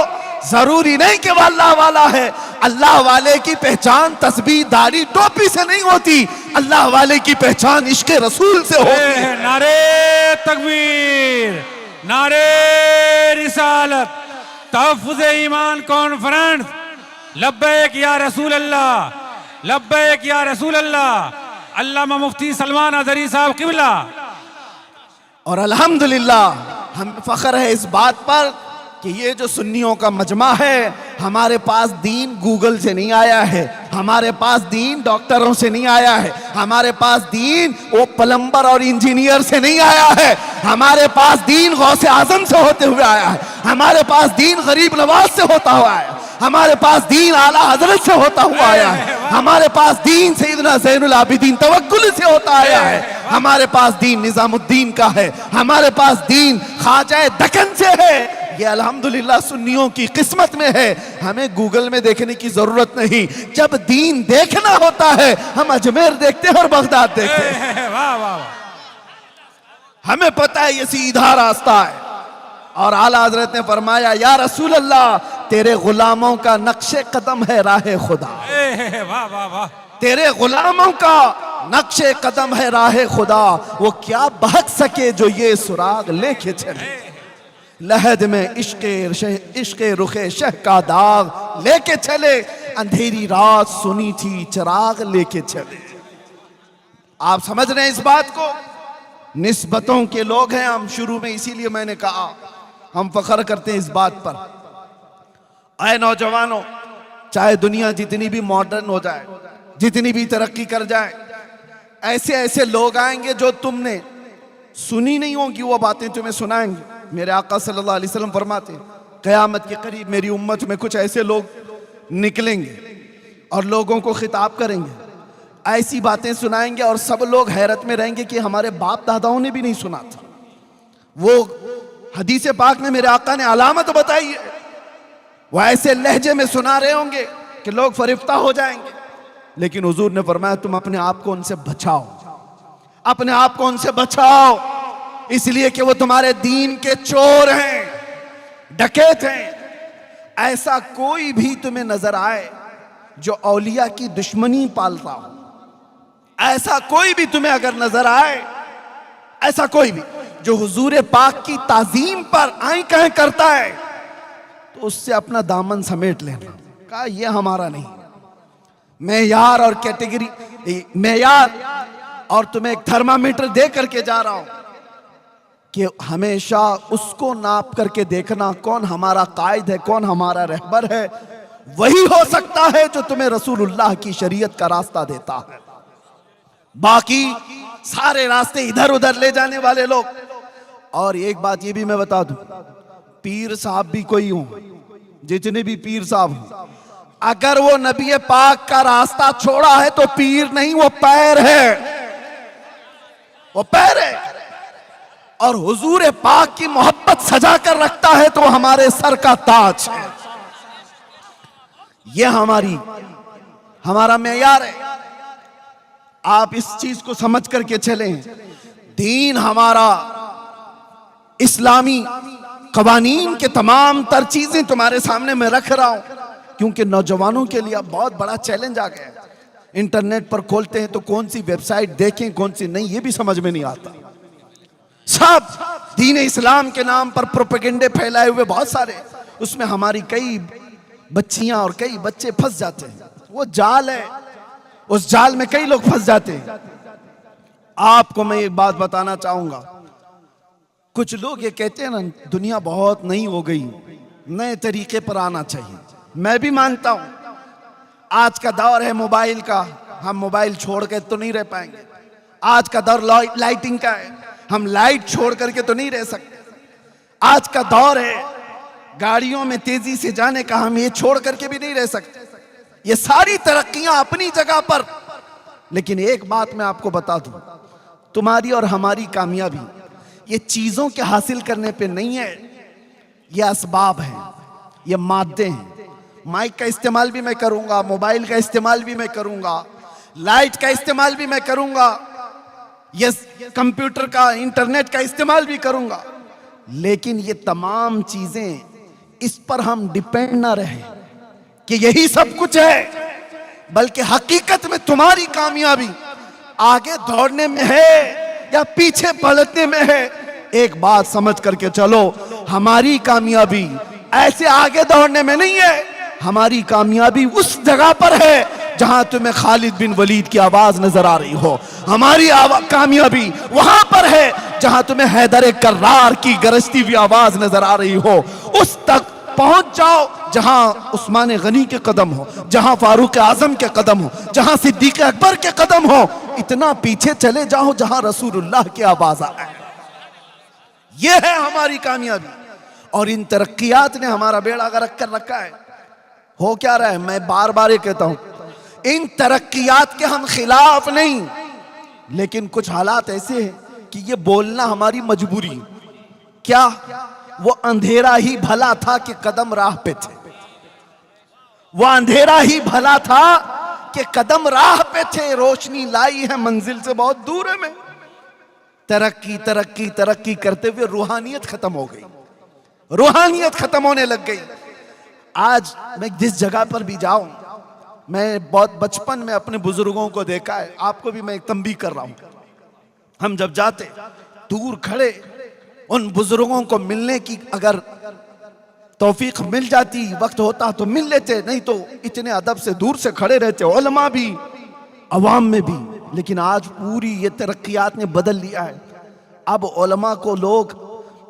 जरूरी नहीं कि वो अल्लाह वाला है। अल्लाह वाले की पहचान तस्बीह दाढ़ी टोपी से नहीं होती, अल्लाह वाले की पहचान इश्क रसूल से होती है। नारे तकबीर, नारे रिसालत, तहफ़्फ़ुज़ ईमान कॉन्फ्रेंस। लब्बैक या रसूल अल्लाह, लब्बैक या रसूल अल्लाह। अल्लामा मुफ्ती सलमान अज़हरी साहब क़िबला। और अल्हम्दुलिल्लाह हम फख्र है इस बात पर कि ये जो सुन्नियों का मजमा है, हमारे पास दीन गूगल से नहीं आया है, हमारे पास दीन डॉक्टरों से नहीं आया है, हमारे पास दीन वो प्लम्बर और इंजीनियर से नहीं आया है, हमारे पास दीन गौसे आजम से होते हुए आया है, हमारे पास दीन गरीब नवाज से होता हुआ आया, हमारे पास दीन आला हजरत से होता हुआ आया है, हमारे पास दीन सैयदना ज़ैनुल आबिदीन तवक्कुल से होता आया है, हमारे पास दीन निजामुद्दीन का है, हमारे पास दीन ख्वाजा दक्कन से है। ये अल्हम्दुलिल्लाह सुन्नियों की किस्मत में है, हमें गूगल में देखने की जरूरत नहीं। जब दीन देखना होता है हम अजमेर देखते हैं और बगदाद देखते हैं। वाह वाह। हमें पता है ये सीधा रास्ता है। और आला हजरत ने फरमाया या रसूल अल्लाह, तेरे गुलामों का नक्शे कदम है राह खुदा। वाह वाह वाह। तेरे गुलामों का नक्शे कदम है राह खुदा, वो क्या बहक सके जो ये सुराग लेके चले। लहद में इश्क़े रुखे शह का दाग लेके चले, अंधेरी रात सुनी थी चिराग लेके चले। आप समझ रहे हैं इस बात को? निस्बतों के लोग हैं हम, शुरू में इसीलिए मैंने कहा हम फख्र करते हैं इस बात पर। आए नौजवानों, चाहे दुनिया जितनी भी मॉडर्न हो जाए, जितनी भी तरक्की कर जाए, ऐसे ऐसे लोग आएंगे जो तुमने सुनी नहीं होंगी, वो बातें तुम्हें सुनाएंगे। मेरे आका सल्लल्लाहु अलैहि वसल्लम फरमाते हैं क़यामत के करीब मेरी उम्मत में कुछ ऐसे लोग निकलेंगे और लोगों को खिताब करेंगे, ऐसी बातें सुनाएंगे और सब लोग हैरत में रहेंगे कि हमारे बाप दादाओं ने भी नहीं सुना था। वो हदीस पाक में मेरे आका ने अलामत बताई है, वो ऐसे लहजे में सुना रहे होंगे कि लोग फरिफ्ता हो जाएंगे। लेकिन हुजूर ने फरमाया तुम अपने आप को उनसे बचाओ, अपने आप को उनसे बचाओ, इसलिए कि वो तुम्हारे दीन के चोर हैं, डकैत हैं। ऐसा कोई भी तुम्हें नजर आए जो औलिया की दुश्मनी पालता हो, ऐसा कोई भी तुम्हें अगर नजर आए, ऐसा कोई भी जो हुजूर पाक की ताजीम पर आई कहें करता है, तो उससे अपना दामन समेट लेना। कहा यह हमारा नहीं। मेयार और कैटेगरी, मेयार और तुम्हें एक थर्मामीटर दे करके जा रहा हूं कि हमेशा उसको नाप करके देखना कौन हमारा कायद है, कौन हमारा रहबर है। वही हो सकता है जो तुम्हें रसूलुल्लाह की शरीयत का रास्ता देता है। बाकी सारे रास्ते इधर उधर ले जाने वाले लोग। और एक बात ये भी मैं बता दूं, पीर साहब भी कोई हो, जितने भी पीर साहब हो, अगर वो नबी पाक का रास्ता छोड़ा है तो पीर नहीं, वो पैर है, वो पैर है। और हुजूर पाक की मोहब्बत सजा कर रखता है तो हमारे सर का ताज है। ये हमारा मेयार है। आप इस चीज को समझ करके चलें। दीन हमारा इस्लामी कवानीन के तमाम तर चीजें तुम्हारे सामने मैं रख रहा हूं, क्योंकि नौजवानों के लिए अब बहुत बड़ा चैलेंज आ गया है। इंटरनेट पर खोलते हैं तो कौन सी वेबसाइट देखें कौन सी नहीं, ये भी समझ में नहीं आता। सब दीन इस्लाम के नाम पर प्रोपेगेंडे फैलाए हुए बहुत सारे, उसमें हमारी कई बच्चियां और कई बच्चे फंस जाते हैं। वो जाल है, उस जाल में कई लोग फंस जाते हैं। आपको मैं एक बात बताना चाहूंगा, कुछ लोग ये कहते हैं ना दुनिया बहुत नई हो गई, नए तरीके पर आना चाहिए। मैं भी मानता हूं आज का दौर है मोबाइल का, हम मोबाइल छोड़ के तो नहीं रह पाएंगे। आज का दौर लाइटिंग का है, हम लाइट छोड़ करके तो नहीं रह सकते। आज का दौर है गाड़ियों में तेजी से जाने का, हम ये छोड़ करके भी नहीं रह सकते। ये सारी तरक्कियां अपनी जगह पर, लेकिन एक बात मैं आपको बता दूं, तुम्हारी और हमारी कामयाबी ये चीजों के हासिल करने पे नहीं है, ये असबाब हैं, ये मादे हैं। माइक का इस्तेमाल भी मैं करूंगा, मोबाइल का इस्तेमाल भी मैं करूंगा, लाइट का इस्तेमाल भी मैं करूंगा, ये कंप्यूटर का, इंटरनेट का इस्तेमाल भी करूंगा, लेकिन ये तमाम चीजें इस पर हम डिपेंड ना रहे कि यही सब कुछ है, बल्कि हकीकत में तुम्हारी कामयाबी आगे दौड़ने में है या पीछे पलटने में है। एक बात समझ करके चलो, हमारी कामयाबी ऐसे आगे दौड़ने में नहीं है, हमारी कामयाबी उस जगह पर है जहां तुम्हें खालिद बिन वलीद की आवाज नजर आ रही हो। हमारी कामयाबी वहां पर है जहां तुम्हें हैदर कर्रार की गरजती हुई आवाज नजर आ रही हो। उस तक पहुंच जाओ जहां उस्मान गनी के कदम हो, जहां फारूक आजम के कदम हो, जहां सिद्दीक अकबर के कदम हो। इतना पीछे चले जाओ जहां रसूलुल्लाह की आवाज आए। यह है हमारी कामयाबी, और इन तरक्कियात ने हमारा बेड़ा गर्क कर रखा है। हो क्या रहा है, मैं बार बार ये कहता हूं, इन तरक्कियात के हम खिलाफ नहीं, लेकिन कुछ हालात ऐसे हैं कि ये बोलना हमारी मजबूरी। क्या वो अंधेरा ही भला था कि कदम राह पे थे, वो अंधेरा ही भला था कि कदम राह पे थे, रोशनी लाई है मंजिल से बहुत दूर है में। तरक्की तरक्की तरक्की करते हुए रूहानियत खत्म हो गई, रूहानियत खत्म होने लग गई। आज मैं जिस जगह पर भी जाऊं, मैं बहुत बचपन में अपने बुजुर्गों को देखा है, आपको भी मैं एक तंबीह कर रहा हूं। हम जब जाते दूर खड़े उन बुजुर्गों को मिलने की अगर तौफीक मिल जाती, वक्त होता तो मिल लेते, नहीं तो इतने अदब से दूर से खड़े रहते, उलमा भी अवाम में भी। लेकिन आज पूरी ये तरक्कियात ने बदल लिया है। अब उलमा को लोग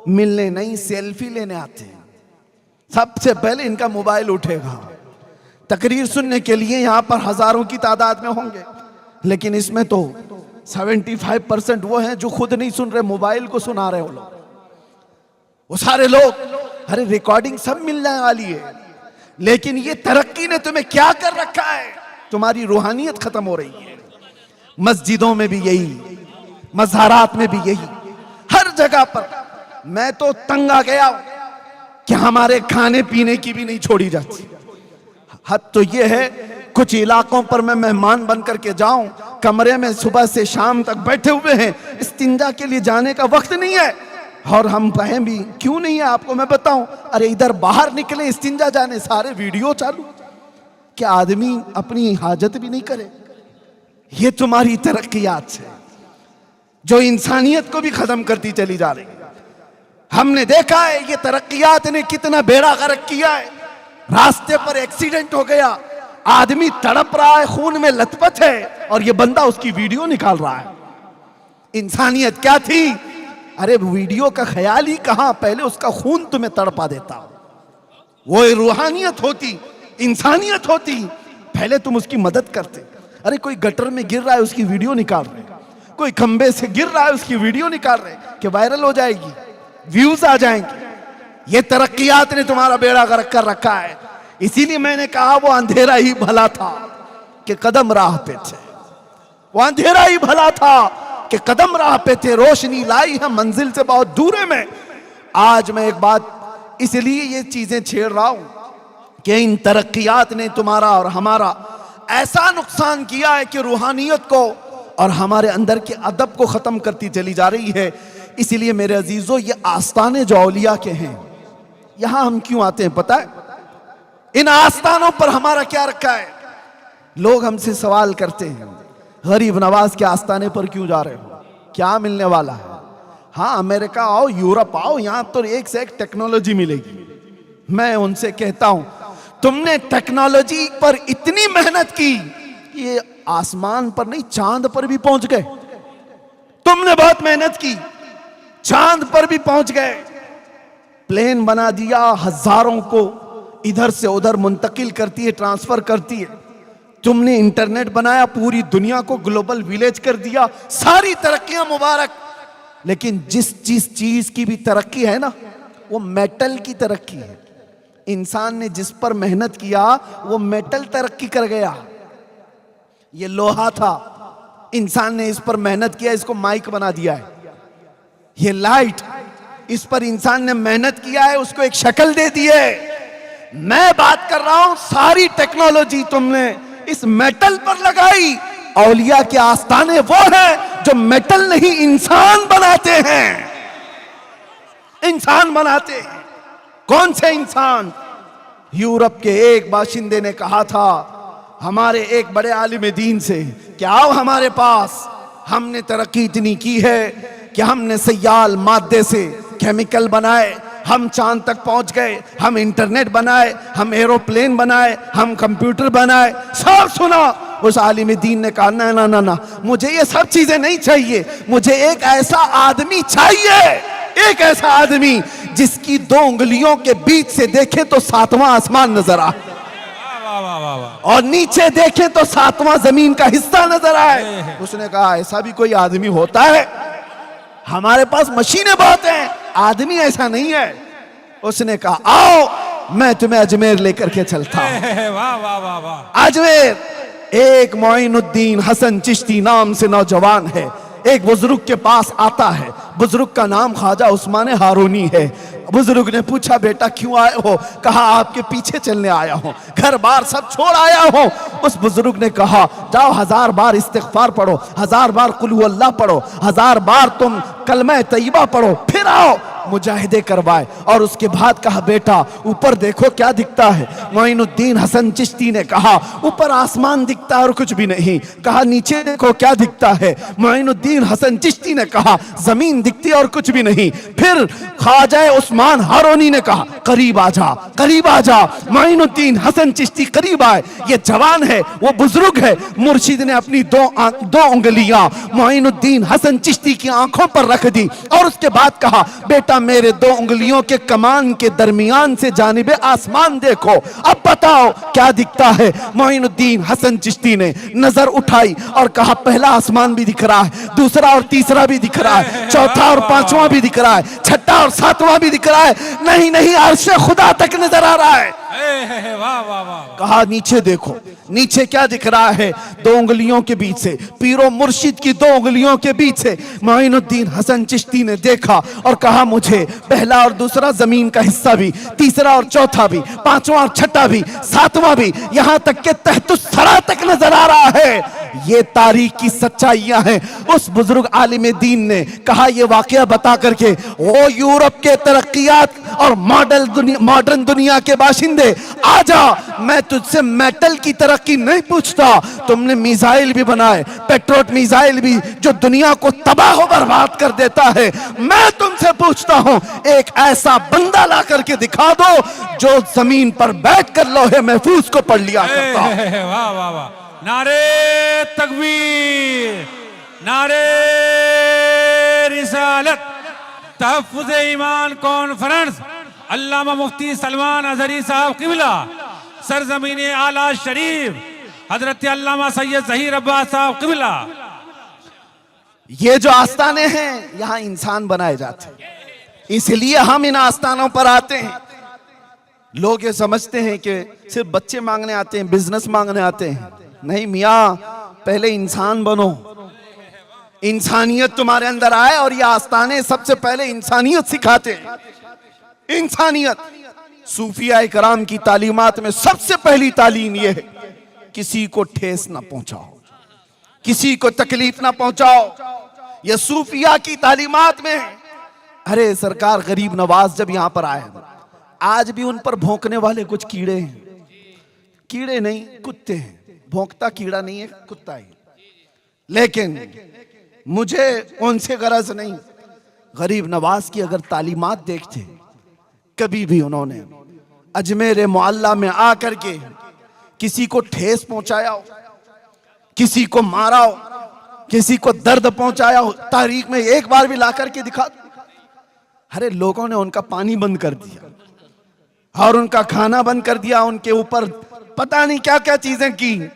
मिलने नहीं, सेल्फी लेने आते हैं। सबसे पहले इनका मोबाइल उठेगा, तकरीर सुनने के लिए यहां पर हजारों की तादाद में होंगे, लेकिन इसमें तो 75% वो हैं जो खुद नहीं सुन रहे, मोबाइल को सुना रहे हो लोग। वो सारे लोग, अरे रिकॉर्डिंग सब मिलने वाली है, लेकिन ये तरक्की ने तुम्हें क्या कर रखा है, तुम्हारी रूहानियत खत्म हो रही है। मस्जिदों में भी यही, मज़ारात में भी यही, हर जगह पर। मैं तो तंग आ गया कि हमारे खाने पीने की भी नहीं छोड़ी जाती। हद तो ये है, कुछ इलाकों पर मैं मेहमान बन करके जाऊं, कमरे में सुबह से शाम तक बैठे हुए हैं, इस्तिंजा के लिए जाने का वक्त नहीं है। और हम कहें भी क्यों नहीं है, आपको मैं बताऊं, अरे इधर बाहर निकले इस्तिंजा जाने, सारे वीडियो चालू, कि आदमी अपनी हाजत भी नहीं करे। ये तुम्हारी तरक्कियात है जो इंसानियत को भी खत्म करती चली जा रही है। हमने देखा है ये तरक्कियात ने कितना बेड़ा गर्क किया है। रास्ते पर एक्सीडेंट हो गया, आदमी तड़प रहा है, खून में लथपथ है, और ये बंदा उसकी वीडियो निकाल रहा है। इंसानियत क्या थी? अरे वीडियो का ख्याल ही कहां, पहले उसका खून तुम्हें तड़पा देता। वो रूहानियत होती, इंसानियत होती, पहले तुम उसकी मदद करते। अरे कोई गटर में गिर रहा है, उसकी वीडियो निकाल रहे, कोई खंबे से गिर रहा है, उसकी वीडियो निकाल रहे कि वायरल हो जाएगी, व्यूज आ जाएंगे। ये तरक्कियात ने तुम्हारा बेड़ा गर्क कर रखा है। इसीलिए मैंने कहा वो अंधेरा ही भला था कि कदम राह पे थे, वो अंधेरा ही भला था कि कदम राह पे थे, रोशनी लाई है मंजिल से बहुत दूर है में। आज मैं एक बात इसलिए ये चीजें छेड़ रहा हूं कि इन तरक्कियात ने तुम्हारा और हमारा ऐसा नुकसान किया है कि रूहानियत को और हमारे अंदर के अदब को खत्म करती चली जा रही है। इसीलिए मेरे अजीजों, ये आस्ताने जो औलिया के हैं, यहां हम क्यों आते हैं पता है? इन आस्तानों पर हमारा क्या रखा है? लोग हमसे सवाल करते हैं, गरीब नवाज के आस्ताने पर क्यों जा रहे हो, क्या मिलने वाला है? हाँ, अमेरिका आओ, यूरोप आओ, यहां तो एक से एक टेक्नोलॉजी मिलेगी। मैं उनसे कहता हूं, तुमने टेक्नोलॉजी पर इतनी मेहनत की कि ये आसमान पर नहीं, चांद पर भी पहुंच गए। तुमने बहुत मेहनत की, चांद पर भी पहुंच गए, प्लेन बना दिया, हजारों को इधर से उधर मुंतकिल करती है, ट्रांसफर करती है। तुमने इंटरनेट बनाया, पूरी दुनिया को ग्लोबल विलेज कर दिया, सारी तरक्कियां मुबारक। लेकिन जिस चीज की भी तरक्की है ना, वो मेटल की तरक्की है। इंसान ने जिस पर मेहनत किया वो मेटल तरक्की कर गया। ये लोहा था, इंसान ने इस पर मेहनत किया, इसको माइक बना दिया है। ये लाइट, इस पर इंसान ने मेहनत किया है, उसको एक शक्ल दे दी है। मैं बात कर रहा हूं, सारी टेक्नोलॉजी तुमने इस मेटल पर लगाई। औलिया के आस्थाने वो हैं जो मेटल नहीं इंसान बनाते हैं, इंसान बनाते हैं। कौन से इंसान? यूरोप के एक बाशिंदे ने कहा था हमारे एक बड़े आलिम दीन से कि आओ हमारे पास, हमने तरक्की इतनी की है कि हमने सयाल मादे से केमिकल बनाए, हम चांद तक पहुंच गए, हम इंटरनेट बनाए, हम एरोप्लेन बनाए, हम कंप्यूटर बनाए, सब सुना। उस आलिम दीन ने कहा ना ना ना ना, मुझे ये सब चीजें नहीं चाहिए, मुझे एक ऐसा आदमी चाहिए, एक ऐसा आदमी जिसकी 2 उंगलियों के बीच से देखे तो 7वां आसमान नजर आए, और नीचे देखे तो 7वां जमीन का हिस्सा नजर आए। उसने कहा ऐसा भी कोई आदमी होता है? हमारे पास मशीनें बहुत हैं, आदमी ऐसा नहीं है। उसने कहा आओ मैं तुम्हें अजमेर लेकर के चलता हूं। वाह वाह वाह वाह। अजमेर, एक मोइनुद्दीन हसन चिश्ती नाम से नौजवान है, एक बुजुर्ग के पास आता है। बुजुर्ग का नाम ख्वाजा उस्मान हारूनी है। बुजुर्ग ने पूछा बेटा क्यों आए हो? कहा आपके पीछे चलने आया हूं, घर बार सब छोड़ आया हूं। उस बुजुर्ग ने कहा जाओ 1000 बार इस्तिग़फ़ार पढ़ो, 1000 बार कुल हु अल्लाह पढ़ो, 1000 बार तुम कलमा तैयबा पढ़ो, फिर आओ मुजाहिदे करवाए। और उसके बाद कहा बेटा ऊपर देखो क्या दिखता है? मोइनुद्दीन हसन चिश्ती ने कहा ऊपर आसमान दिखता है और कुछ भी नहीं। कहा नीचे देखो क्या दिखता है? मोइनुद्दीन हसन चिश्ती ने कहा जमीन दिखती है और कुछ भी नहीं। फिर ख्वाजा उस्मान हारूनी ने कहा करीब आ जा, करीब आ जा। मोइनुद्दीन हसन चिश्ती करीब आए। ये जवान है, वो बुजुर्ग है। मुर्शिद ने अपनी दो उंगलियां मोइनुद्दीन हसन चिश्ती की आंखों पर रख दी और उसके बाद कहा बेटा मेरे 2 उंगलियों के कमान के दरमियान से जानिबे आसमान देखो, अब बताओ क्या दिखता है? मोइनुद्दीन हसन चिश्ती ने नजर उठाई और कहा पहला आसमान भी दिख रहा है, दूसरा और तीसरा भी दिख रहा है, चौथा और 5वां भी दिख रहा है, छठा और 7वां भी दिख रहा है। नहीं नहीं, अर्श खुदा तक नजर आ रहा है। वाह वाह वाह। कहा नीचे देखो, नीचे क्या दिख रहा है? 2 उंगलियों के बीच से, पीरो मुर्शिद की 2 उंगलियों के बीच से मोइनुद्दीन हसन चिश्ती ने देखा और कहा मुझे पहला और दूसरा जमीन का हिस्सा भी, तीसरा और चौथा भी, 5वां और छठा भी, 7वां भी, यहां तक के तहतुस सरा तक नजर आ रहा है। ये तारीख की सच्चाइयां हैं। उस बुजुर्ग आलिम दीन ने कहा ये वाकया बता करके वो यूरोप के तरक्कियात और मॉडर्न दुनिया के बाशिंदे आजा, मैं तुझसे मेटल की तरक्की नहीं पूछता। तुमने मिसाइल भी बनाए, पेट्रोट मिसाइल भी, जो दुनिया को तबाह बर्बाद कर देता है। मैं तुमसे पूछता हूं एक ऐसा बंदा ला करके दिखा दो जो जमीन पर बैठकर लौहे महफूज को पढ़ लिया करता। वाह वाह वाह। नारे तकबीर, नारे रिसालत। तहफ़्फ़ुज़ ईमान कॉन्फ्रेंस अल्लामा मुफ्ती सलमान अज़हरी साहब क़िबला, सरज़मीन आला शरीफ हजरत अल्लामा सैयद ज़हीर अब्बास साहब क़िबला। ये जो आस्थाने हैं यहां इंसान बनाए जाते हैं, इसलिए हम इन आस्थानों पर आते हैं। लोग ये समझते हैं कि सिर्फ बच्चे मांगने आते हैं, बिजनेस मांगने आते हैं। नहीं मियाँ, पहले इंसान बनो, इंसानियत तुम्हारे अंदर आए। और ये आस्थाने सबसे पहले इंसानियत सिखाते हैं, इंसानियत। सूफिया इकराम की तालीमात में सबसे पहली तालीम यह है किसी को ठेस ना पहुंचाओ, किसी को तकलीफ ना पहुंचाओ। यह सूफिया की तालीमात में है। अरे सरकार गरीब नवाज जब यहां पर आए, आज भी उन पर भौंकने वाले कुछ कीड़े हैं। कीड़े नहीं, कुत्ते हैं। भौंकता कीड़ा नहीं है, कुत्ता है। लेकिन मुझे उनसे गरज नहीं। गरीब नवाज की अगर तालीमात देखते, कभी भी उन्होंने अजमेर मोहल्ला में आकर के किसी को ठेस पहुंचाया हो, किसी को मारा हो, किसी को दर्द पहुंचाया हो, तारीख में एक बार भी ला करके दिखा दो। अरे लोगों ने उनका पानी बंद कर दिया और उनका खाना बंद कर दिया, उनके ऊपर पता नहीं क्या क्या चीजें की।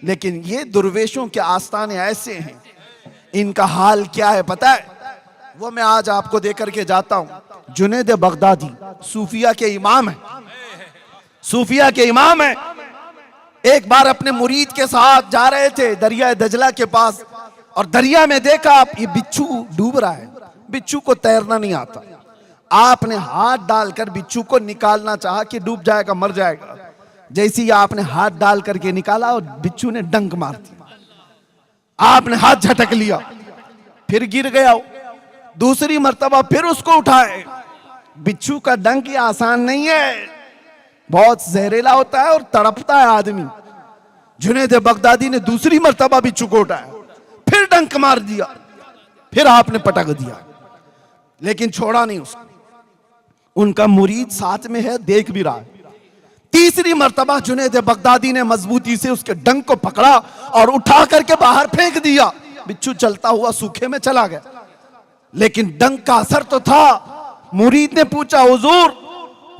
लेकिन ये दुर्वेशों के आस्थाने ऐसे हैं, इनका हाल क्या है पता है? वो मैं आज आपको देकर के जाता हूं। जुनैद बगदादी सूफिया के इमाम है, सूफिया के इमाम है। एक बार अपने मुरीद के साथ जा रहे थे दरिया दजला के पास, और दरिया में देखा ये बिच्छू डूब रहा है। बिच्छू को तैरना नहीं आता। आपने हाथ डालकर बिच्छू को निकालना चाहा कि डूब जाएगा, मर जाएगा। जैसे ही आपने हाथ डाल करके निकाला और बिच्छू ने डंक मार दिया। आपने हाथ झटक लिया, फिर गिर गया। दूसरी मर्तबा फिर उसको उठाए। बिच्छू का डंक ये आसान नहीं है, बहुत जहरीला होता है और तड़पता है आदमी। जुनैद बगदादी ने दूसरी मर्तबा बिच्छू को उठाया, फिर डंक मार दिया, फिर आपने पटक दिया, लेकिन छोड़ा नहीं उसको। उनका मुरीद साथ में है, देख भी रहा है। तीसरी मर्तबा जुनैद बगदादी ने मजबूती से उसके डंक को पकड़ा और उठा करके बाहर फेंक दिया। बिच्छू चलता हुआ सूखे में चला गया, लेकिन डंक का असर तो था। मुरीद ने पूछा, हुजूर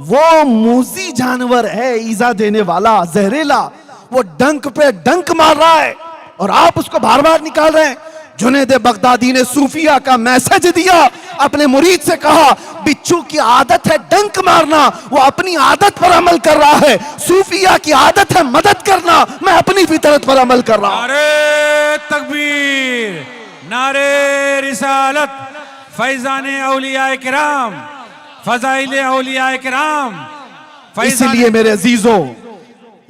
वो मूजी जानवर है, ईजा देने वाला, जहरीला, वो डंक पे डंक मार रहा है और आप उसको बार बार निकाल रहे हैं। जुनैद बगदादी ने सूफिया का मैसेज दिया, अपने मुरीद से कहा, बिच्छू की आदत है डंक मारना, वो अपनी आदत पर अमल कर रहा है। सूफिया की आदत है मदद करना, मैं अपनी फितरत पर अमल कर रहा हूं। नारे तकबीर, नारे रिसालत, फैजान औलिया किराम, फजाइल औलिया किराम। इसलिए मेरे अजीजों,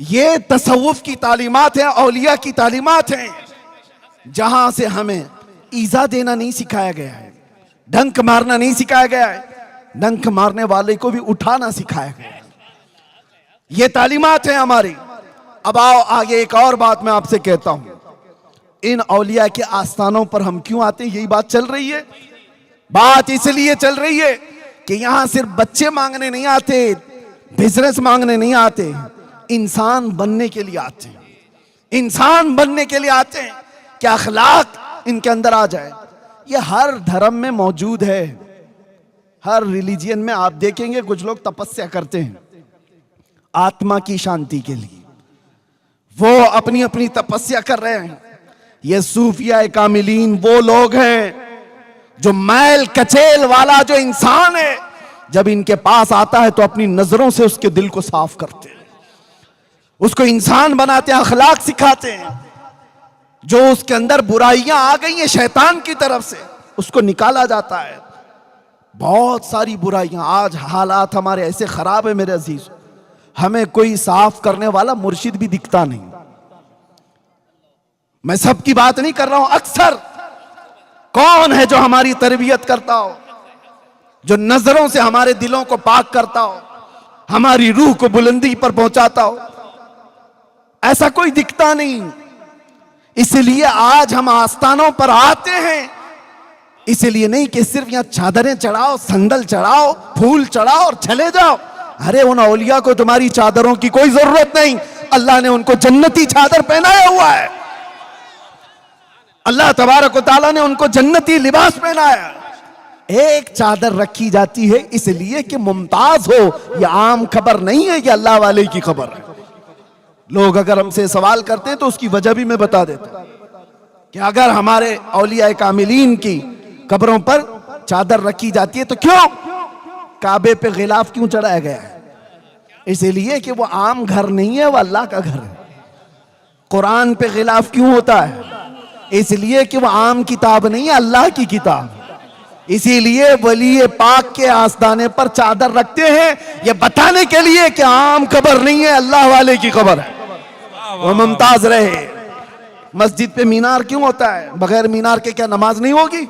ये तसव्वुफ की तालीमात है, औलिया की तालीमात है, जहां से हमें ईजा देना नहीं सिखाया गया है, डंक मारना नहीं सिखाया गया है, डंक मारने वाले को भी उठाना सिखाया गया है। ये तालीमात है हमारी। अब आओ आगे एक और बात मैं आपसे कहता हूं। इन औलिया के आस्थानों पर हम क्यों आते हैं? यही बात चल रही है। बात इसलिए चल रही है कि यहां सिर्फ बच्चे मांगने नहीं आते, बिजनेस मांगने नहीं आते, इंसान बनने के लिए आते हैं। इंसान बनने के लिए आते हैं कि अखलाक इनके अंदर आ जाए। ये हर धर्म में मौजूद है, हर रिलीजियन में आप देखेंगे कुछ लोग तपस्या करते हैं आत्मा की शांति के लिए, वो अपनी अपनी तपस्या कर रहे हैं। ये सूफिया कामिलीन वो लोग हैं जो मैल कचेल वाला जो इंसान है, जब इनके पास आता है तो अपनी नजरों से उसके दिल को साफ करते हैं, उसको इंसान बनाते हैं, अखलाक सिखाते हैं। जो उसके अंदर बुराइयां आ गई हैं शैतान की तरफ से, उसको निकाला जाता है। बहुत सारी बुराइयां, आज हालात हमारे ऐसे खराब है मेरे अजीज, हमें कोई साफ करने वाला मुर्शिद भी दिखता नहीं। मैं सबकी बात नहीं कर रहा हूं, अक्सर कौन है जो हमारी तरबियत करता हो, जो नजरों से हमारे दिलों को पाक करता हो, हमारी रूह को बुलंदी पर पहुंचाता हो? ऐसा कोई दिखता नहीं। इसलिए आज हम आस्थानों पर आते हैं, इसलिए नहीं कि सिर्फ यहां चादरें चढ़ाओ, संदल चढ़ाओ, फूल चढ़ाओ और चले जाओ। अरे उन औलिया को तुम्हारी चादरों की कोई जरूरत नहीं, अल्लाह ने उनको जन्नती चादर पहनाया हुआ है। अल्लाह तबारक व तआला ने उनको जन्नती लिबास पहनाया। एक चादर रखी जाती है इसलिए कि मुमताज हो, यह आम खबर नहीं है, यह अल्लाह वाले की खबर है। लोग अगर हमसे सवाल करते हैं तो उसकी वजह भी मैं बता देता हूं कि अगर हमारे औलिया कामिलीन की कब्रों पर चादर रखी जाती है तो क्यों काबे पे गिलाफ क्यों चढ़ाया गया है? इसलिए कि वो आम घर नहीं है, वो अल्लाह का घर है। कुरान पे गिलाफ क्यों होता है? इसलिए कि वो आम किताब नहीं है, अल्लाह की किताब। इसीलिए वली पाक के आस्ताने पर चादर रखते हैं, ये बताने के लिए कि आम कब्र नहीं है, अल्लाह वाले की कब्र है, वो मुमताज रहे। मस्जिद पे मीनार क्यों होता है? बगैर मीनार के क्या नमाज नहीं होगी?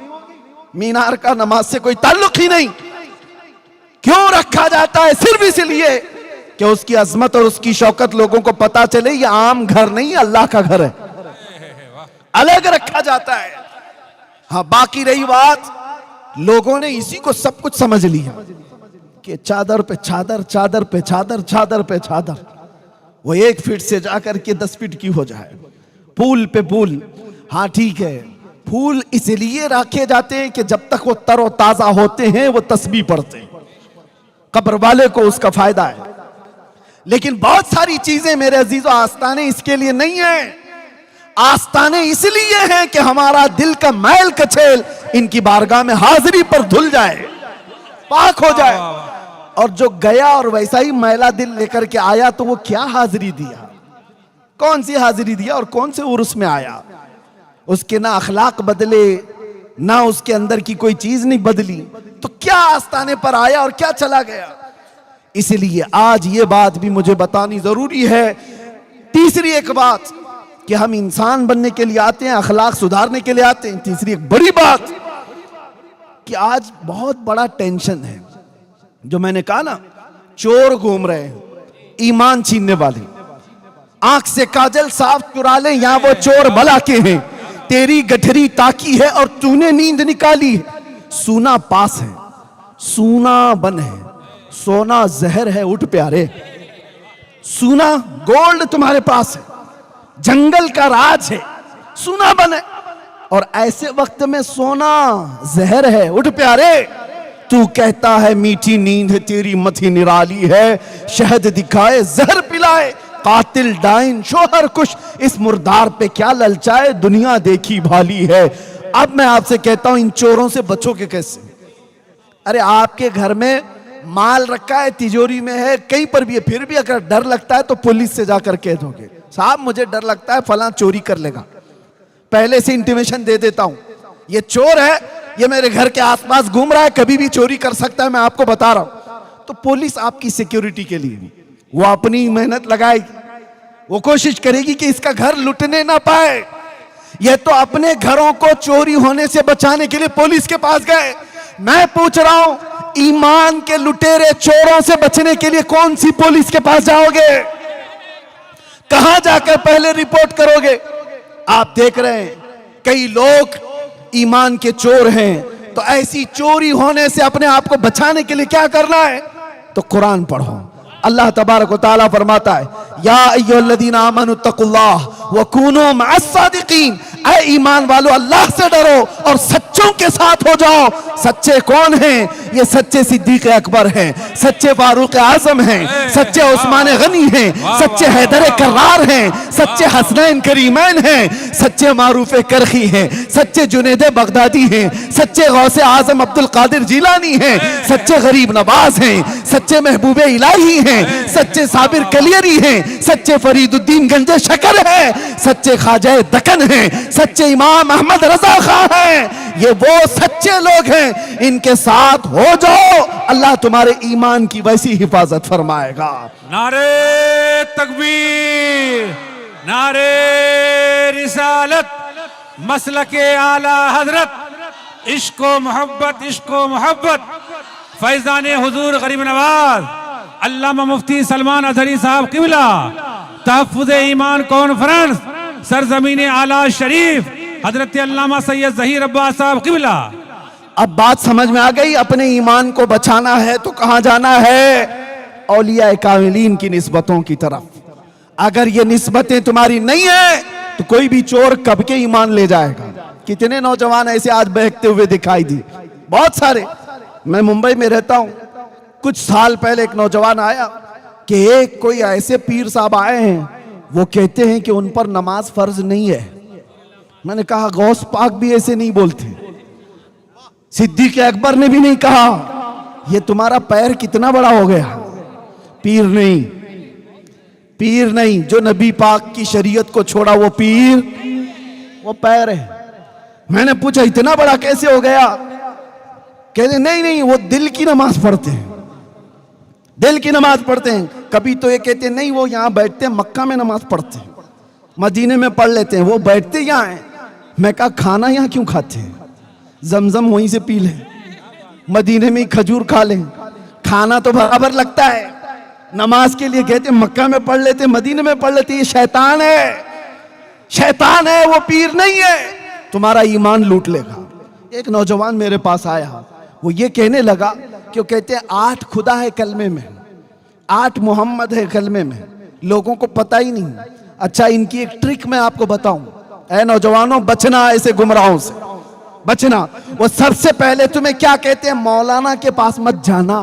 मीनार का नमाज से कोई ताल्लुक ही नहीं। क्यों रखा जाता है? सिर्फ इसलिए कि उसकी अजमत और उसकी शौकत लोगों को पता चले ये आम घर नहीं, अल्लाह का घर है, अलग रखा जाता है। हाँ, बाकी रही बात, लोगों ने इसी को सब कुछ समझ लिया कि चादर पे चादर, चादर पे चादर, चादर पे चादर, वो 1 फीट से जाकर के 10 फीट की हो जाए, पुल पे पुल। हाँ ठीक है, फूल इसलिए रखे जाते हैं कि जब तक वो तरोताजा होते हैं वो तस्बीह पढ़ते हैं, कब्र वाले को उसका फायदा है। लेकिन बहुत सारी चीजें मेरे अजीजों, आस्ताने इसके लिए नहीं है। आस्ताने इसलिए हैं कि हमारा दिल का मैल कचेल इनकी बारगाह में हाजिरी पर धुल जाए, पाक हो जाए। और जो गया और वैसा ही मैला दिल लेकर के आया तो वो क्या हाजिरी दिया, कौन सी हाजिरी दिया और कौन से उर्स में आया। उसके ना अखलाक बदले, ना उसके अंदर की कोई चीज नहीं बदली, तो क्या आस्ताने पर आया और क्या चला गया। इसलिए आज ये बात भी मुझे बतानी जरूरी है। तीसरी एक बात कि हम इंसान बनने के लिए आते हैं, अखलाक सुधारने के लिए आते हैं। तीसरी एक बड़ी बात कि आज बहुत बड़ा टेंशन है, जो मैंने कहा ना, चोर घूम रहे हैं, ईमान छीनने वाले, आंख से काजल साफ चुरा ले, यहां वो चोर भला के हैं। तेरी गठरी ताकी है और तूने नींद निकाली है। सूना पास है, सूना बन है, सोना जहर है, उठ प्यारे। सूना गोल्ड तुम्हारे पास है, जंगल का राज है, सूना बन है, और ऐसे वक्त में सोना जहर है, उठ प्यारे। तू कहता है मीठी नींद है, तेरी मथी निराली है, शहद दिखाए जहर पिलाए, कातिल डाइन शोहर कुश, इस मुर्दार पे क्या ललचाए, दुनिया देखी भाली है। अब मैं आपसे कहता हूं, इन चोरों से बचोगे कैसे। अरे आपके घर में माल रखा है, तिजोरी में है, कहीं पर भी है, फिर भी अगर डर लगता है तो पुलिस से जाकर कह दोगे, साहब मुझे डर लगता है फलां चोरी कर लेगा, पहले से इंटीमेशन दे देता हूं, ये चोर है, ये मेरे घर के आसपास घूम रहा है, कभी भी चोरी कर सकता है, मैं आपको बता रहा हूं। तो पुलिस आपकी सिक्योरिटी के लिए वो अपनी मेहनत लगाएगी, वो कोशिश करेगी कि इसका घर लुटने ना पाए। ये तो अपने घरों को चोरी होने से बचाने के लिए पुलिस के पास गए। मैं पूछ रहा हूं, ईमान के लुटेरे चोरों से बचने के लिए कौन सी पुलिस के पास जाओगे, कहां जाकर पहले रिपोर्ट करोगे। आप देख रहे हैं कई लोग ईमान के चोर हैं, तो ऐसी चोरी होने से अपने आप को बचाने के लिए क्या करना है, तो कुरान पढ़ो। अल्लाह तबारक व तआला फरमाता है, या अय्युहल्लज़ीना आमनु तक़ुल्लाह व कूनू मअस-सादिक़ीन, ऐ ईमान वालों अल्लाह से डरो और सच्चों के साथ हो जाओ। सच्चे कौन हैं, ये सच्चे सिद्दीक़ अकबर हैं, सच्चे फारूक आज़म हैं, सच्चे उस्मान गनी हैं, सच्चे हैदर कर्रार हैं, सच्चे हसनैन करीमैन हैं, सच्चे मारूफ करखी हैं, सच्चे जुनैद बगदादी हैं, सच्चे गौसे आज़म अब्दुल कादिर जिलानी हैं, सच्चे गरीब नवाज हैं, सच्चे महबूबे इलाही हैं, सच्चे साबिर कलियरी हैं, सच्चे फरीदुद्दीन गंजे शकर हैं, सच्चे ख्वाजा दक्कन हैं, सच्चे इमाम अहमद रजा खां हैं। ये वो सच्चे लोग हैं, इनके साथ हो जाओ, अल्लाह तुम्हारे ईमान की वैसी हिफाजत फरमाएगा। नारे तकबीर, नारे रिसालत, मसलके आला हजरत, इश्को मोहब्बत, इश्को मोहब्बत, फैजान हुजूर गरीब नवाज अल्लामा मुफ्ती सलमान अजहरी साहब किबला, तहफ़्फ़ुज़ ईमान कॉन्फ्रेंस सरजमीन आला शरीफ हजरत अल्लामा सैयद ज़हीर अब्बास साहब किबला। अब बात समझ में आ गई, अपने ईमान को बचाना है तो कहां जाना है, औलिया कामिलीन की निस्बतों की तरफ। अगर ये निस्बतें तुम्हारी नहीं है तो कोई भी चोर कब के ईमान ले जाएगा। कितने नौजवान ऐसे आज बहकते हुए दिखाई दी, बहुत सारे। मैं मुंबई में रहता हूं, कुछ साल पहले एक नौजवान आया कि एक कोई ऐसे पीर साहब आए हैं, वो कहते हैं कि उन पर नमाज फर्ज नहीं है। मैंने कहा गौस पाक भी ऐसे नहीं बोलते, सिद्दीक़ अकबर ने भी नहीं कहा। ये तुम्हारा पैर कितना बड़ा हो गया, पीर नहीं, पीर नहीं, जो नबी पाक की शरीयत को छोड़ा वो पीर, वो पैर है। मैंने पूछा इतना बड़ा कैसे हो गया, कहते नहीं नहीं वो दिल की नमाज पढ़ते हैं, दिल की नमाज पढ़ते हैं। कभी तो ये कहते नहीं वो यहां बैठते हैं, मक्का में नमाज पढ़ते हैं, मदीने में पढ़ लेते हैं, वो बैठते यहाँ हैं। मैं कहा खाना यहाँ क्यों खाते हैं, जमजम वहीं से पी लें, मदीने में ही खजूर खा लें, खाना तो बराबर लगता है। नमाज के लिए कहते मक्का में पढ़ लेते, मदीने में पढ़ लेते। ये शैतान है, शैतान है, वो पीर नहीं है, तुम्हारा ईमान लूट लेगा। एक नौजवान मेरे पास आया, वो ये कहने लगा कि वो कहते हैं 8 खुदा है कलमे में, 8 मोहम्मद है कलमे में, लोगों को पता ही नहीं। अच्छा इनकी एक ट्रिक मैं आपको बताऊं, ऐ नौजवानों, बचना ऐसे गुमराहों से, बचना। वो सबसे पहले तुम्हें क्या कहते हैं, मौलाना के पास मत जाना,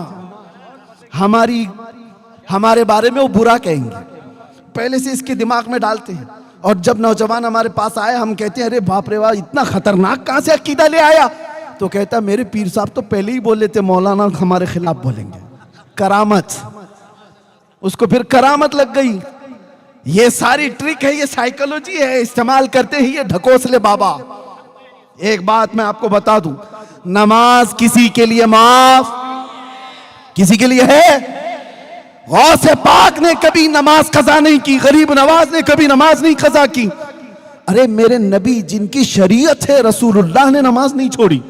हमारे बारे में वो बुरा कहेंगे, पहले से इसके दिमाग में डालते हैं। और जब नौजवान हमारे पास आए, हम कहते हैं अरे बाप रे वाह, इतना खतरनाक कहां से अकीदा ले आया, तो कहता मेरे पीर साहब तो पहले ही बोले थे मौलाना हमारे खिलाफ बोलेंगे। करामत, उसको फिर करामत लग गई। ये सारी ट्रिक है, ये साइकोलॉजी है, इस्तेमाल करते हैं ये ढकोसले बाबा। एक बात मैं आपको बता दूं, नमाज किसी के लिए माफ, किसी के लिए है। गौसे पाक ने कभी नमाज कज़ा नहीं की, गरीब नवाज ने कभी नमाज नहीं कज़ा की। अरे मेरे नबी जिनकी शरीयत है, रसूलुल्लाह ने नमाज नहीं छोड़ी।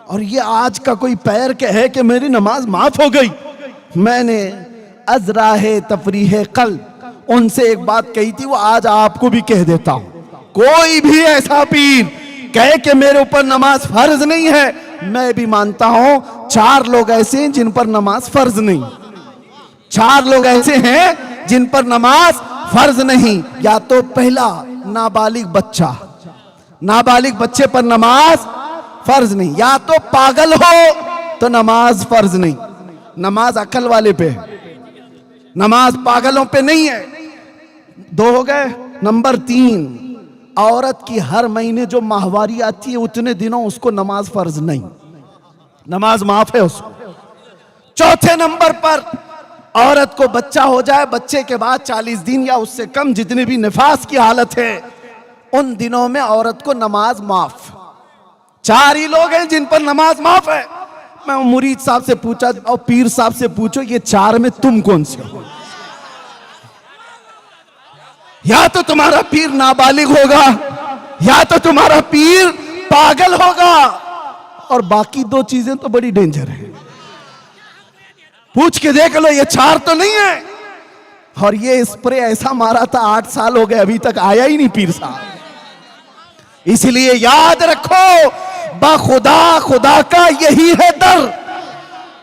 और ये आज का कोई पैर के है कि मेरी नमाज माफ हो गई। मैंने अज़राहे तफरीह कल उनसे एक बात कही थी, वो आज आपको भी कह देता हूं। कोई भी ऐसा पीर कहे कि मेरे ऊपर नमाज फर्ज नहीं है, मैं भी मानता हूं 4 लोग ऐसे हैं जिन पर नमाज फर्ज नहीं, 4 लोग ऐसे हैं जिन पर नमाज फर्ज नहीं। या तो पहला नाबालिग बच्चा, नाबालिग बच्चे पर नमाज फर्ज नहीं, या तो पागल हो तो नमाज फर्ज नहीं, नमाज अकल वाले पे है, नमाज पागलों पे नहीं है। 2 हो गए। नंबर 3, औरत की हर महीने जो माहवारी आती है उतने दिनों उसको नमाज फर्ज नहीं, नमाज माफ है उसको। 4थे नंबर पर औरत को बच्चा हो जाए, बच्चे के बाद 40 दिन या उससे कम जितने भी निफास की हालत है, उन दिनों में औरत को नमाज माफ। 4 ही लोग हैं जिन पर नमाज माफ है। मैं मुरीद साहब से पूछा और पीर साहब से पूछो, ये 4 में तुम कौन से हो? या तो तुम्हारा पीर नाबालिग होगा, या तो तुम्हारा पीर पागल होगा, और बाकी 2 चीजें तो बड़ी डेंजर है। पूछ के देख लो, ये 4 तो नहीं है। और ये स्प्रे ऐसा मारा था, 8 साल हो गए अभी तक आया ही नहीं पीर साहब। इसलिए याद रखो, बाखुदा खुदा का यही है दर,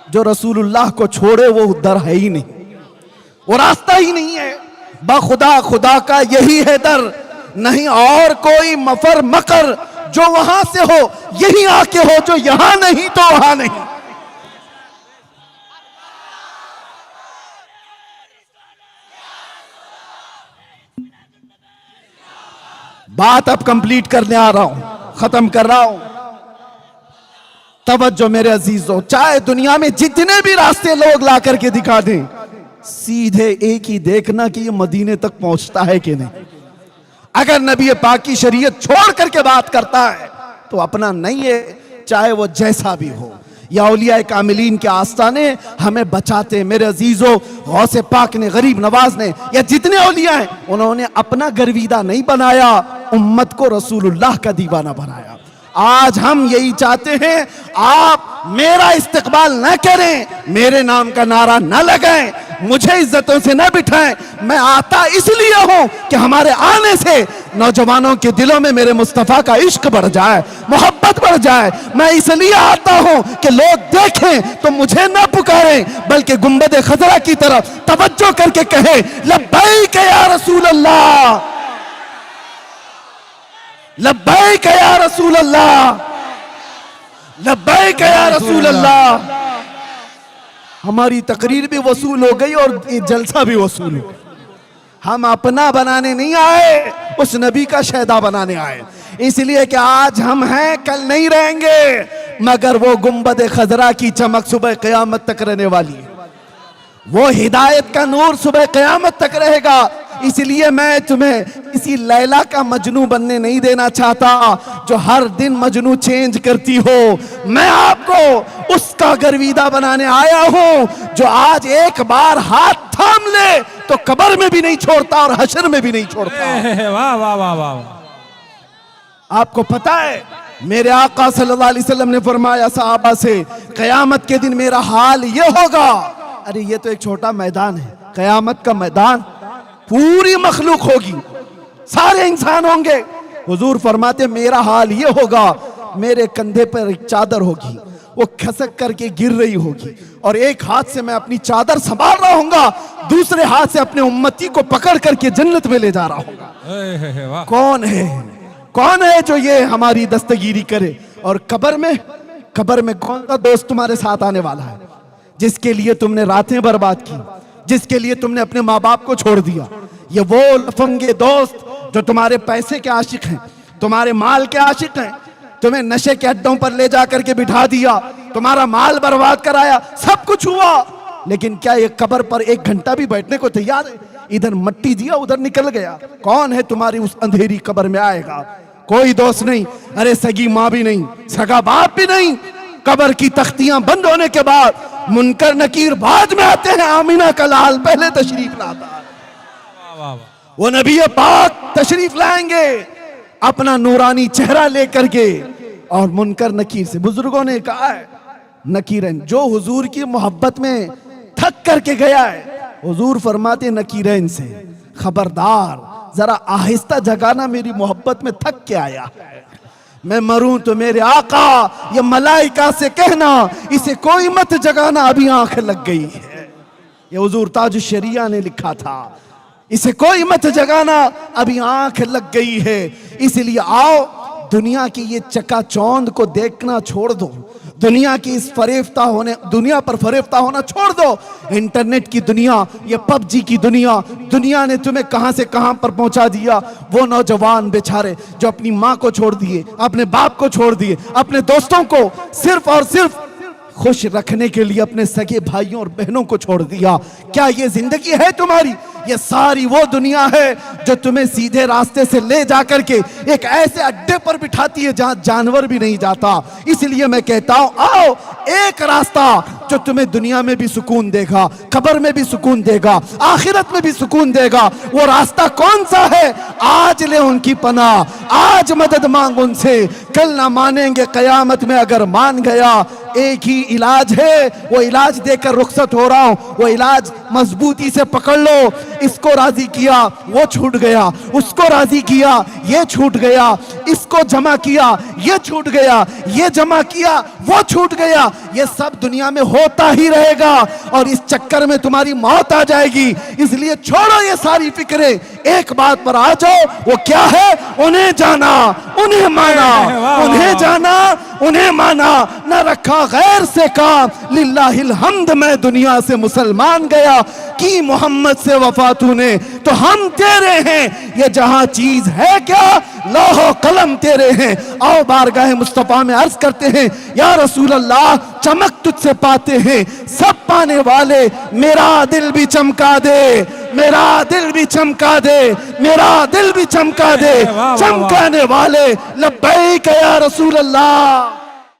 जो रसूलुल्लाह को छोड़े वो दर है ही नहीं, वो रास्ता ही नहीं है। बाखुदा खुदा का यही है दर, नहीं और कोई मफर मकर जो वहां से हो यही आके हो, जो यहां नहीं तो वहां नहीं। बात अब कंप्लीट करने आ रहा हूं, खत्म कर रहा हूं। तवज्जो मेरे अजीजों, चाहे दुनिया में जितने भी रास्ते लोग ला करके दिखा दें, सीधे एक ही देखना कि ये मदीने तक पहुंचता है कि नहीं। अगर नबी पाक की शरीयत छोड़ करके बात करता है तो अपना नहीं है, चाहे वो जैसा भी हो। या औलिया कामिलीन के आस्ताने हमें बचाते। मेरे अजीजों, गौसे पाक ने, गरीब नवाज ने, या जितने औलिया हैं, उन्होंने अपना गर्विदा नहीं बनाया, उम्मत को रसूलुल्लाह का दीवाना बनाया। आज हम यही चाहते हैं, आप मेरा इस्तकबाल न करें, मेरे नाम का नारा न लगाएं, मुझे इज्जतों से न बिठाएं। मैं आता इसलिए हूं कि हमारे आने से नौजवानों के दिलों में मेरे मुस्तफा का इश्क बढ़ जाए, मोहब्बत बढ़ जाए। मैं इसलिए आता हूं कि लोग देखें तो मुझे न पुकारें, बल्कि गुंबद खजरा की तरफ तवज्जो करके कहें, लब्बैक या रसूल अल्लाह, लब्बैक या रसूल अल्लाह, लब्बैक या रसूल अल्लाह। हमारी तकरीर भी वसूल हो गई और ये जलसा भी वसूल हो गया। हम अपना बनाने नहीं आए, उस नबी का शहदा बनाने आए। इसलिए कि आज हम हैं, कल नहीं रहेंगे, मगर वो गुंबद खजरा की चमक सुबह क़यामत तक रहने वाली है, वो हिदायत का नूर सुबह क़यामत तक रहेगा। इसलिए मैं तुम्हें किसी लैला का मजनू बनने नहीं देना चाहता जो हर दिन मजनू चेंज करती हो। मैं आपको उसका गर्विदा बनाने आया हूं जो आज एक बार हाथ थाम ले तो कब्र में भी नहीं छोड़ता और हशर में भी नहीं छोड़ता। वाह वाह वाह वाह। आपको पता है, मेरे आका सल्लल्लाहु अलैहि वसल्लम ने फरमाया सहाबा से, क़यामत के दिन मेरा हाल ये होगा। अरे ये तो एक छोटा मैदान है, क़यामत का मैदान, पूरी मखलूक होगी, सारे इंसान होंगे। हुजूर फरमाते मेरा हाल ये होगा, मेरे कंधे पर एक चादर होगी, वो खसक करके गिर रही होगी, और एक हाथ से मैं अपनी चादर संभाल रहा हूंगा, दूसरे हाथ से अपने उम्मती को पकड़ करके जन्नत में ले जा रहा हूंगा। वाह। कौन है जो ये हमारी दस्तगीरी करे? और कब्र में कौन सा दोस्त तुम्हारे साथ आने वाला है, जिसके लिए तुमने रातें बर्बाद की, जिसके लिए तुमने अपने माँ बाप को छोड़ दिया? ये वो लफंगे दोस्त जो तुम्हारे पैसे के आशिक हैं, तुम्हारे माल के आशिक हैं, तुम्हें नशे के अड्डों पर ले जाकर के बिठा दिया, तुम्हारा माल बर्बाद कराया, सब कुछ हुआ, लेकिन क्या ये कब्र पर 1 घंटा भी बैठने को तैयार है? इधर मट्टी दिया, उधर निकल गया। कौन है तुम्हारी उस अंधेरी कब्र में आएगा? कोई दोस्त नहीं, अरे सगी माँ भी नहीं, सगा बाप भी नहीं। कब्र की तख्तियां बंद होने के बाद मुनकर नकीर बाद में आते हैं, आमीना का लाल पहले तशरीफ लाता है। वो नबी पाक तशरीफ लाएंगे अपना नूरानी चेहरा लेकर के, और मुनकर नकीर से बुजुर्गों ने कहा है, नकीरन जो हुजूर की मोहब्बत में थक करके गया है, हुजूर फरमाते नकीरन से, खबरदार जरा आहिस्ता जगाना, मेरी मोहब्बत में थक के आया है। मैं मरूं तो मेरे आका ये मलाइका से कहना, इसे कोई मत जगाना, अभी आंख लग गई है। ये हुजूर ताज शरिया ने लिखा था, इसे कोई मत जगाना, अभी आंख लग गई है। इसलिए आओ, दुनिया की ये चकाचौंध को देखना छोड़ दो, दुनिया की इस दुनिया पर फरेफ्ता होना छोड़ दो। इंटरनेट की दुनिया, ये पबजी की दुनिया ने तुम्हें कहां से कहां पर पहुंचा दिया। वो नौजवान बेचारे जो अपनी माँ को छोड़ दिए, अपने बाप को छोड़ दिए, अपने दोस्तों को सिर्फ और सिर्फ खुश रखने के लिए अपने सगे भाइयों और बहनों को छोड़ दिया। क्या ये जिंदगी है तुम्हारी? ये सारी वो दुनिया है जो तुम्हें सीधे रास्ते से ले जाकर के एक ऐसे अड्डे पर बिठाती है जहां जानवर भी नहीं जाता। इसलिए मैं कहता हूं, आओ, एक रास्ता जो तुम्हें दुनिया में भी सुकून देगा, कब्र में भी सुकून देगा, आखिरत में भी सुकून देगा। वो रास्ता कौन सा है? आज ले उनकी पनाह, आज मदद मांग उनसे, कल ना मानेंगे कयामत में अगर मान गया। एक ही इलाज है, वो इलाज देकर रुखसत हो रहा हूं, वो इलाज मजबूती से पकड़ लो। इसको राजी किया, वो छूट गया, उसको राजी किया, ये छूट गया, इसको जमा किया, ये छूट गया, ये जमा किया, वो छूट गया। ये सब दुनिया में होता ही रहेगा और इस चक्कर में तुम्हारी मौत आ जाएगी। इसलिए छोड़ो ये सारी फिक्रें, एक बात पर आ जाओ, वो क्या है? उन्हें जाना, उन्हें माना, उन्हें जाना, उन्हें माना, न रखा गैर से काम। लिल्लाहिल हम्द, मैं दुनिया से मुसलमान गया, की मोहम्मद से वफा तूने, तो हम तेरे हैं। ये जहां चीज है क्या, लौह कलम तेरे हैं। आओ बारगाह मुस्तफा में अर्ज करते हैं, या रसूल अल्लाह, चमक तुझसे पाते हैं सब पाने वाले, मेरा दिल भी चमका दे, मेरा दिल भी चमका दे, मेरा दिल भी चमका दे, चमकाने वाले लब्बैक या रसूल अल्लाह।